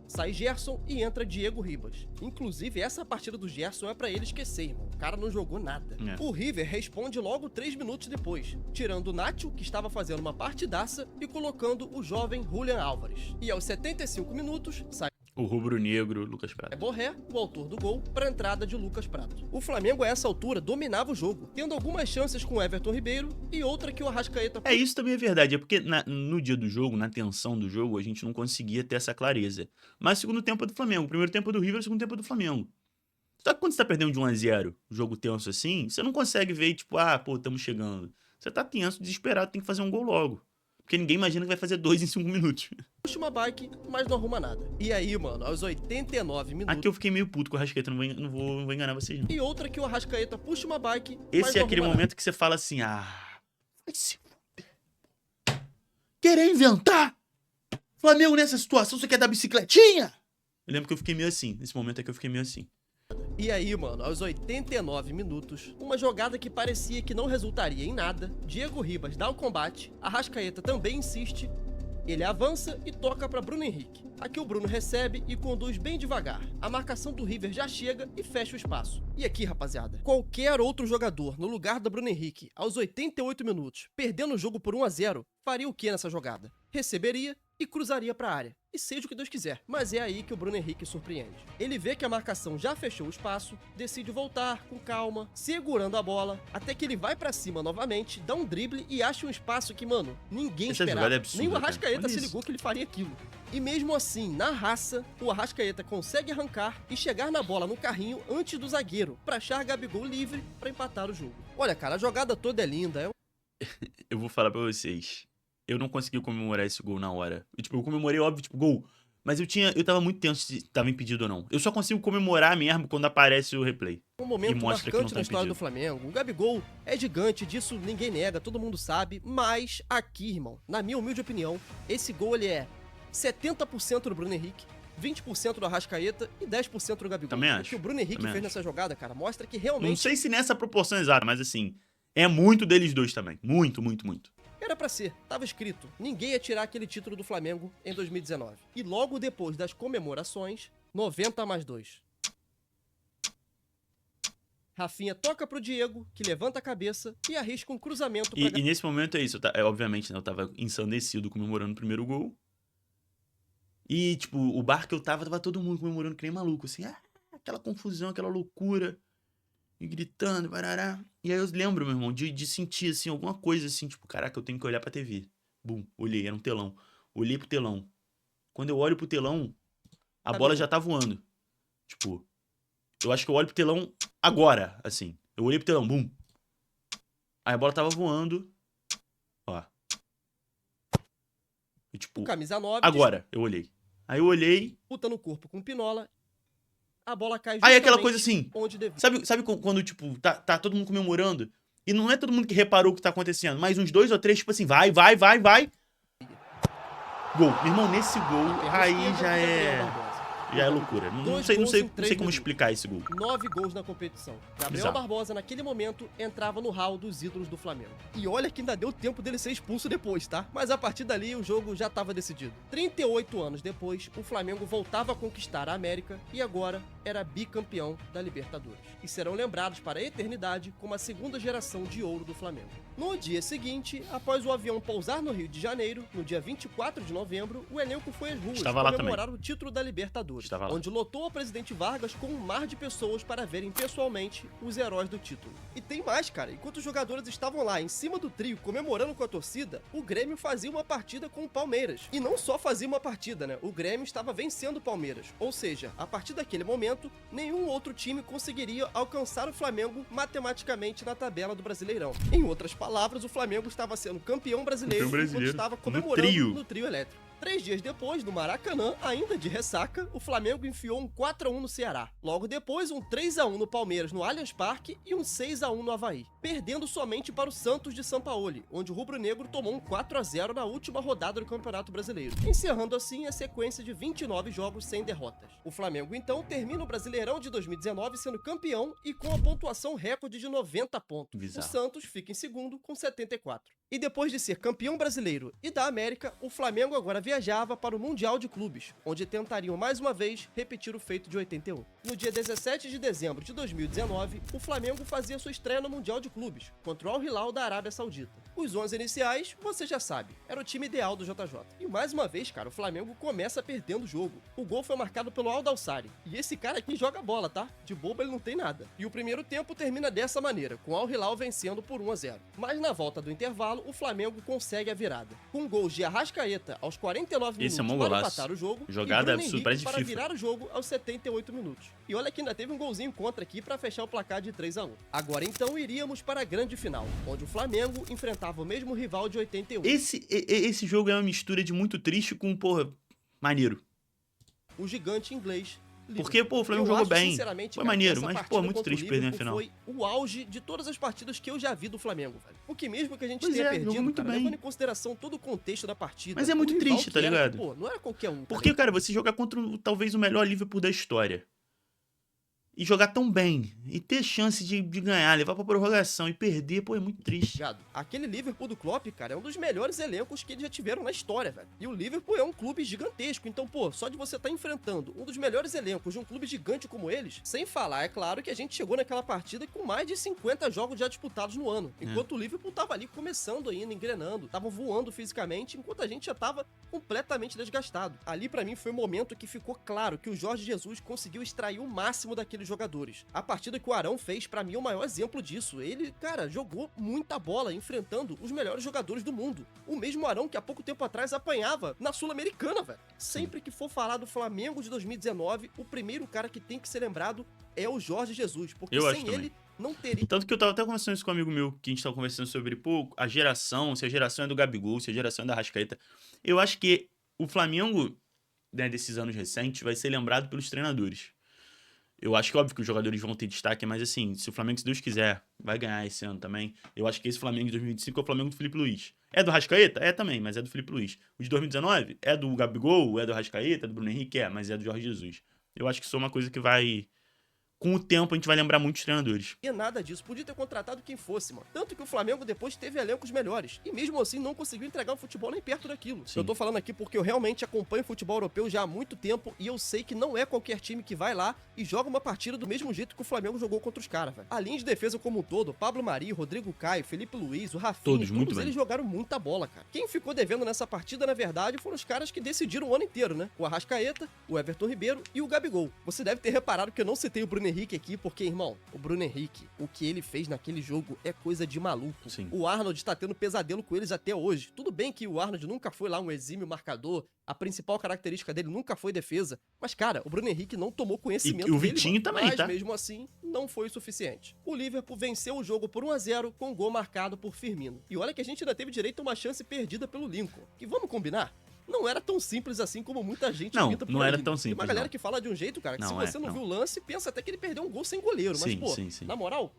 Sai Gerson e entra Diego Ribas. Inclusive, essa partida do Gerson é pra ele esquecer, irmão. O cara não jogou nada. O River responde logo 3 minutos depois, tirando o Nacho, que estava fazendo uma partidaça, e colocando o jovem Julian Álvares. E aos 75 minutos, sai O rubro-negro Lucas Prato. É Borré, o autor do gol, para a entrada de Lucas Prato. O Flamengo, a essa altura, dominava o jogo, tendo algumas chances com Everton Ribeiro e outra que o Arrascaeta... Isso também é verdade, é porque no dia do jogo, na tensão do jogo, a gente não conseguia ter essa clareza. Mas o segundo tempo é do Flamengo, o primeiro tempo é do River, o segundo tempo é do Flamengo. Só que quando você tá perdendo de 1-0, jogo tenso assim, você não consegue ver, tipo, estamos chegando. Você tá tenso, desesperado, tem que fazer um gol logo. Porque ninguém imagina que vai fazer 2 em 5 minutos. Puxa uma bike, mas não arruma nada. E aí, mano, aos 89 minutos... Aqui eu fiquei meio puto com o Arrascaeta, não vou enganar vocês, não. E outra que o Arrascaeta puxa uma bike, Esse é aquele momento que você fala assim, vai se fuder. Querer inventar? Flamengo nessa situação, você quer dar bicicletinha? Eu lembro que eu fiquei meio assim, nesse momento é que eu fiquei meio assim. E aí, mano, aos 89 minutos, uma jogada que parecia que não resultaria em nada, Diego Ribas dá o combate, Arrascaeta também insiste, ele avança e toca para Bruno Henrique. Aqui o Bruno recebe e conduz bem devagar. A marcação do River já chega e fecha o espaço. E aqui, rapaziada, qualquer outro jogador no lugar do Bruno Henrique, aos 88 minutos, perdendo o jogo por 1-0, faria o que nessa jogada? Receberia e cruzaria para a área. E seja o que Deus quiser. Mas é aí que o Bruno Henrique surpreende. Ele vê que a marcação já fechou o espaço, decide voltar com calma, segurando a bola, até que ele vai pra cima novamente, dá um drible e acha um espaço que, mano, ninguém esperava. Nem o Arrascaeta se ligou que ele faria aquilo. E mesmo assim, na raça, o Arrascaeta consegue arrancar e chegar na bola no carrinho antes do zagueiro, pra achar Gabigol livre pra empatar o jogo. Olha, cara, a jogada toda é linda. Eu vou falar pra vocês. Eu não consegui comemorar esse gol na hora. Eu comemorei, óbvio, gol. Mas eu tava muito tenso se tava impedido ou não. Eu só consigo comemorar mesmo quando aparece o replay. Um momento marcante na história do Flamengo. O Gabigol é gigante, disso ninguém nega, todo mundo sabe. Mas aqui, irmão, na minha humilde opinião, esse gol ele é 70% do Bruno Henrique, 20% do Arrascaeta e 10% do Gabigol. Também acho. O que o Bruno Henrique fez nessa jogada, cara, mostra que realmente... Não sei se nessa proporção exata, mas assim, é muito deles dois também. Muito, muito, muito. Era pra ser, tava escrito, ninguém ia tirar aquele título do Flamengo em 2019. E logo depois das comemorações, 90+2. Rafinha toca pro Diego, que levanta a cabeça e arrisca um cruzamento pra... E nesse momento é isso, obviamente, né, eu tava ensandecido comemorando o primeiro gol. E, tipo, o bar que eu tava todo mundo comemorando que nem maluco, assim, aquela confusão, aquela loucura. E gritando, barará. E aí eu lembro, meu irmão, de sentir, assim, alguma coisa, assim, tipo, caraca, eu tenho que olhar pra TV. Bum, olhei, era um telão. Olhei pro telão. Quando eu olho pro telão, a bola já tá voando. Tipo, eu acho que eu olho pro telão agora, assim. Eu olhei pro telão, bum. Aí a bola tava voando. Ó. E, tipo, camisa 9. agora eu olhei. Aí eu olhei. Disputa no corpo com Pinola. A bola cai Aí aquela coisa assim. onde devia. Sabe quando, tipo, tá todo mundo comemorando? E não é todo mundo que reparou o que tá acontecendo, mas uns 2 ou 3, tipo assim, vai. Gol. Meu irmão, nesse gol, aí já é loucura. Não sei como explicar esse gol. 9 gols na competição. Gabriel Exato. Barbosa, naquele momento, entrava no hall dos ídolos do Flamengo. E olha que ainda deu tempo dele ser expulso depois, tá? Mas a partir dali, o jogo já estava decidido. 38 anos depois, o Flamengo voltava a conquistar a América e agora era bicampeão da Libertadores. E serão lembrados para a eternidade como a segunda geração de ouro do Flamengo. No dia seguinte, após o avião pousar no Rio de Janeiro, no dia 24 de novembro, o elenco foi às ruas comemorar o título da Libertadores, onde lotou o presidente Vargas com um mar de pessoas para verem pessoalmente os heróis do título. E tem mais, cara. Enquanto os jogadores estavam lá em cima do trio comemorando com a torcida, o Grêmio fazia uma partida com o Palmeiras. E não só fazia uma partida, né? O Grêmio estava vencendo o Palmeiras. Ou seja, a partir daquele momento, nenhum outro time conseguiria alcançar o Flamengo matematicamente na tabela do Brasileirão. Em outras palavras, o Flamengo estava sendo campeão brasileiro enquanto estava comemorando no trio elétrico. 3 dias depois, no Maracanã, ainda de ressaca, o Flamengo enfiou um 4-1 no Ceará. Logo depois, um 3-1 no Palmeiras no Allianz Parque e um 6-1 no Avaí, perdendo somente para o Santos de Sampaoli, onde o rubro-negro tomou um 4-0 na última rodada do Campeonato Brasileiro, encerrando assim a sequência de 29 jogos sem derrotas. O Flamengo, então, termina o Brasileirão de 2019 sendo campeão e com a pontuação recorde de 90 pontos. Bizarro. O Santos fica em segundo com 74. E depois de ser campeão brasileiro e da América, o Flamengo agora viajava para o Mundial de Clubes, onde tentariam mais uma vez repetir o feito de 81. No dia 17 de dezembro de 2019, o Flamengo fazia sua estreia no Mundial de Clubes, contra o Al Hilal da Arábia Saudita. Os 11 iniciais, você já sabe, era o time ideal do JJ. E mais uma vez, cara, o Flamengo começa perdendo o jogo. O gol foi marcado pelo Aldalsari. E esse cara aqui joga bola, tá? De bobo ele não tem nada. E o primeiro tempo termina dessa maneira, com o Al Hilal vencendo por 1-0. Mas na volta do intervalo, o Flamengo consegue a virada. Com gols de Arrascaeta aos 49 minutos para empatar o jogo, jogada e Bruno absurda, parece Henrique de para FIFA. virar o jogo aos 78 minutos. E olha que ainda teve um golzinho contra aqui para fechar o placar de 3-1. Agora então iríamos para a grande final, onde o Flamengo enfrentava o mesmo rival de 81. Esse jogo é uma mistura de muito triste com, porra, maneiro. O gigante inglês. Porque, pô, o Flamengo jogou bem. Foi maneiro, mas, pô, muito triste perder na final. Foi o auge de todas as partidas que eu já vi do Flamengo, velho. Porque mesmo que a gente Pois tenha é, jogou perdido, muito cara, bem. levando em consideração todo o contexto da partida. Mas é muito o rival triste, que tá era, ligado? Pô, não era qualquer um. Porque, cara, você jogar contra talvez o melhor Liverpool da história. E jogar tão bem. E ter chance de ganhar, levar pra prorrogação e perder, pô, é muito triste. Aquele Liverpool do Klopp, cara, é um dos melhores elencos que eles já tiveram na história, velho. E o Liverpool é um clube gigantesco, então, pô, só de você estar enfrentando um dos melhores elencos de um clube gigante como eles, sem falar, é claro, que a gente chegou naquela partida com mais de 50 jogos já disputados no ano, enquanto o Liverpool tava ali começando ainda, engrenando, tava voando fisicamente, enquanto a gente já tava completamente desgastado. Ali, pra mim, foi o momento que ficou claro que o Jorge Jesus conseguiu extrair o máximo daqueles jogadores. A partida que o Arão fez, pra mim, é o maior exemplo disso. Ele, cara, jogou muita bola enfrentando os melhores jogadores do mundo. O mesmo Arão que há pouco tempo atrás apanhava na Sul-Americana, velho. Sempre que for falar do Flamengo de 2019, o primeiro cara que tem que ser lembrado é o Jorge Jesus, porque sem ele não teria. Tanto que eu tava até conversando isso com um amigo meu, que a gente tava conversando sobre, pô, a geração, se a geração é do Gabigol, se a geração é da Arrascaeta. Eu acho que o Flamengo, né, desses anos recentes, vai ser lembrado pelos treinadores. Eu acho que, óbvio, que os jogadores vão ter destaque, mas assim, se o Flamengo, se Deus quiser, vai ganhar esse ano também, eu acho que esse Flamengo de 2025 é o Flamengo do Felipe Luiz. É do Arrascaeta? É também, mas é do Felipe Luiz. O de 2019? É do Gabigol? É do Arrascaeta? É do Bruno Henrique? É, mas é do Jorge Jesus. Eu acho que isso é uma coisa que vai... Com o tempo, a gente vai lembrar muitos treinadores. E nada disso. Podia ter contratado quem fosse, mano. Tanto que o Flamengo depois teve elencos melhores. E mesmo assim, não conseguiu entregar um futebol nem perto daquilo. Sim. Eu tô falando aqui porque eu realmente acompanho o futebol europeu já há muito tempo e eu sei que não é qualquer time que vai lá e joga uma partida do mesmo jeito que o Flamengo jogou contra os caras, velho. A linha de defesa como um todo, Pablo Mari, Rodrigo Caio, Felipe Luiz, o Rafinha, todos eles jogaram muita bola, cara. Quem ficou devendo nessa partida, na verdade, foram os caras que decidiram o ano inteiro, né? O Arrascaeta, o Everton Ribeiro e o Gabigol. Você deve ter reparado que eu não citei o Bruno Henrique aqui, porque, irmão, o Bruno Henrique, o que ele fez naquele jogo é coisa de maluco. Sim. O Arnold tá tendo pesadelo com eles até hoje. Tudo bem que o Arnold nunca foi lá um exímio marcador, a principal característica dele nunca foi defesa, mas, cara, o Bruno Henrique não tomou conhecimento E o dele, Vitinho mano. também, Mas, tá? mesmo assim, não foi o suficiente. O Liverpool venceu o jogo por 1-0 com um gol marcado por Firmino. E olha que a gente ainda teve direito a uma chance perdida pelo Lincoln. Que vamos combinar? Não era tão simples assim como muita gente pinta por Não aí. era tão Tem simples, uma galera não. que fala de um jeito, cara, que Não, se você não não. viu o lance, pensa até que ele perdeu um gol sem goleiro. Mas, Sim, pô, sim, sim. na moral,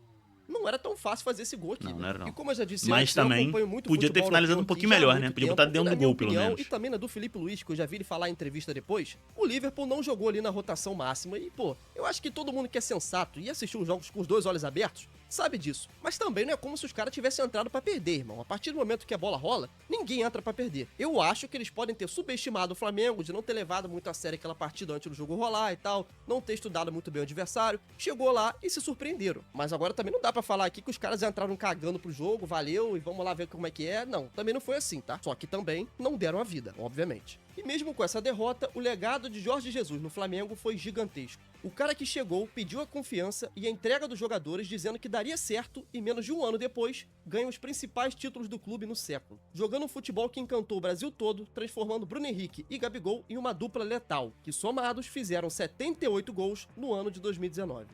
não era tão fácil fazer esse gol aqui. Não era não. E como eu já disse Mas antes, eu também acompanho muito podia ter futebol finalizado um europeu pouquinho aqui já há melhor, né? muito Podia tempo, botar dentro e na do minha gol, pelo opinião, menos. E também na do Felipe Luiz, que eu já vi ele falar em entrevista depois, o Liverpool não jogou ali na rotação máxima. E, pô, eu acho que todo mundo que é sensato e assistiu os jogos com os dois olhos abertos sabe disso. Mas também não é como se os caras tivessem entrado pra perder, irmão. A partir do momento que a bola rola, ninguém entra pra perder. Eu acho que eles podem ter subestimado o Flamengo, de não ter levado muito a sério aquela partida antes do jogo rolar e tal, não ter estudado muito bem o adversário. Chegou lá e se surpreenderam. Mas agora também não dá pra falar aqui que os caras entraram cagando pro jogo, valeu, e vamos lá ver como é que é. Não, também não foi assim, tá? Só que também não deram a vida, obviamente. E mesmo com essa derrota, o legado de Jorge Jesus no Flamengo foi gigantesco. O cara que chegou, pediu a confiança e a entrega dos jogadores dizendo que daria certo e menos de um ano depois, ganha os principais títulos do clube no século. Jogando um futebol que encantou o Brasil todo, transformando Bruno Henrique e Gabigol em uma dupla letal, que somados fizeram 78 gols no ano de 2019.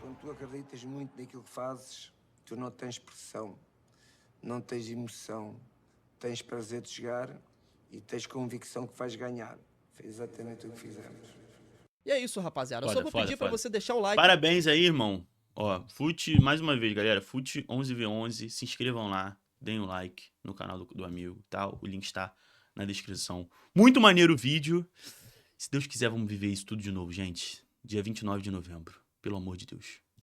Quando tu acreditas muito naquilo que fazes, tu não tens pressão, não tens emoção, tens prazer de jogar e tens convicção que vais ganhar. Foi exatamente o que fizemos. E é isso, rapaziada. Eu Foda, só vou foda, pedir pra foda. você deixar o like. Parabéns aí, irmão. Ó, Fute, mais uma vez, galera, Fute 11v11, se inscrevam lá, deem um like no canal do amigo e tal, o link está na descrição. Muito maneiro o vídeo. Se Deus quiser, vamos viver isso tudo de novo, gente. Dia 29 de novembro, pelo amor de Deus.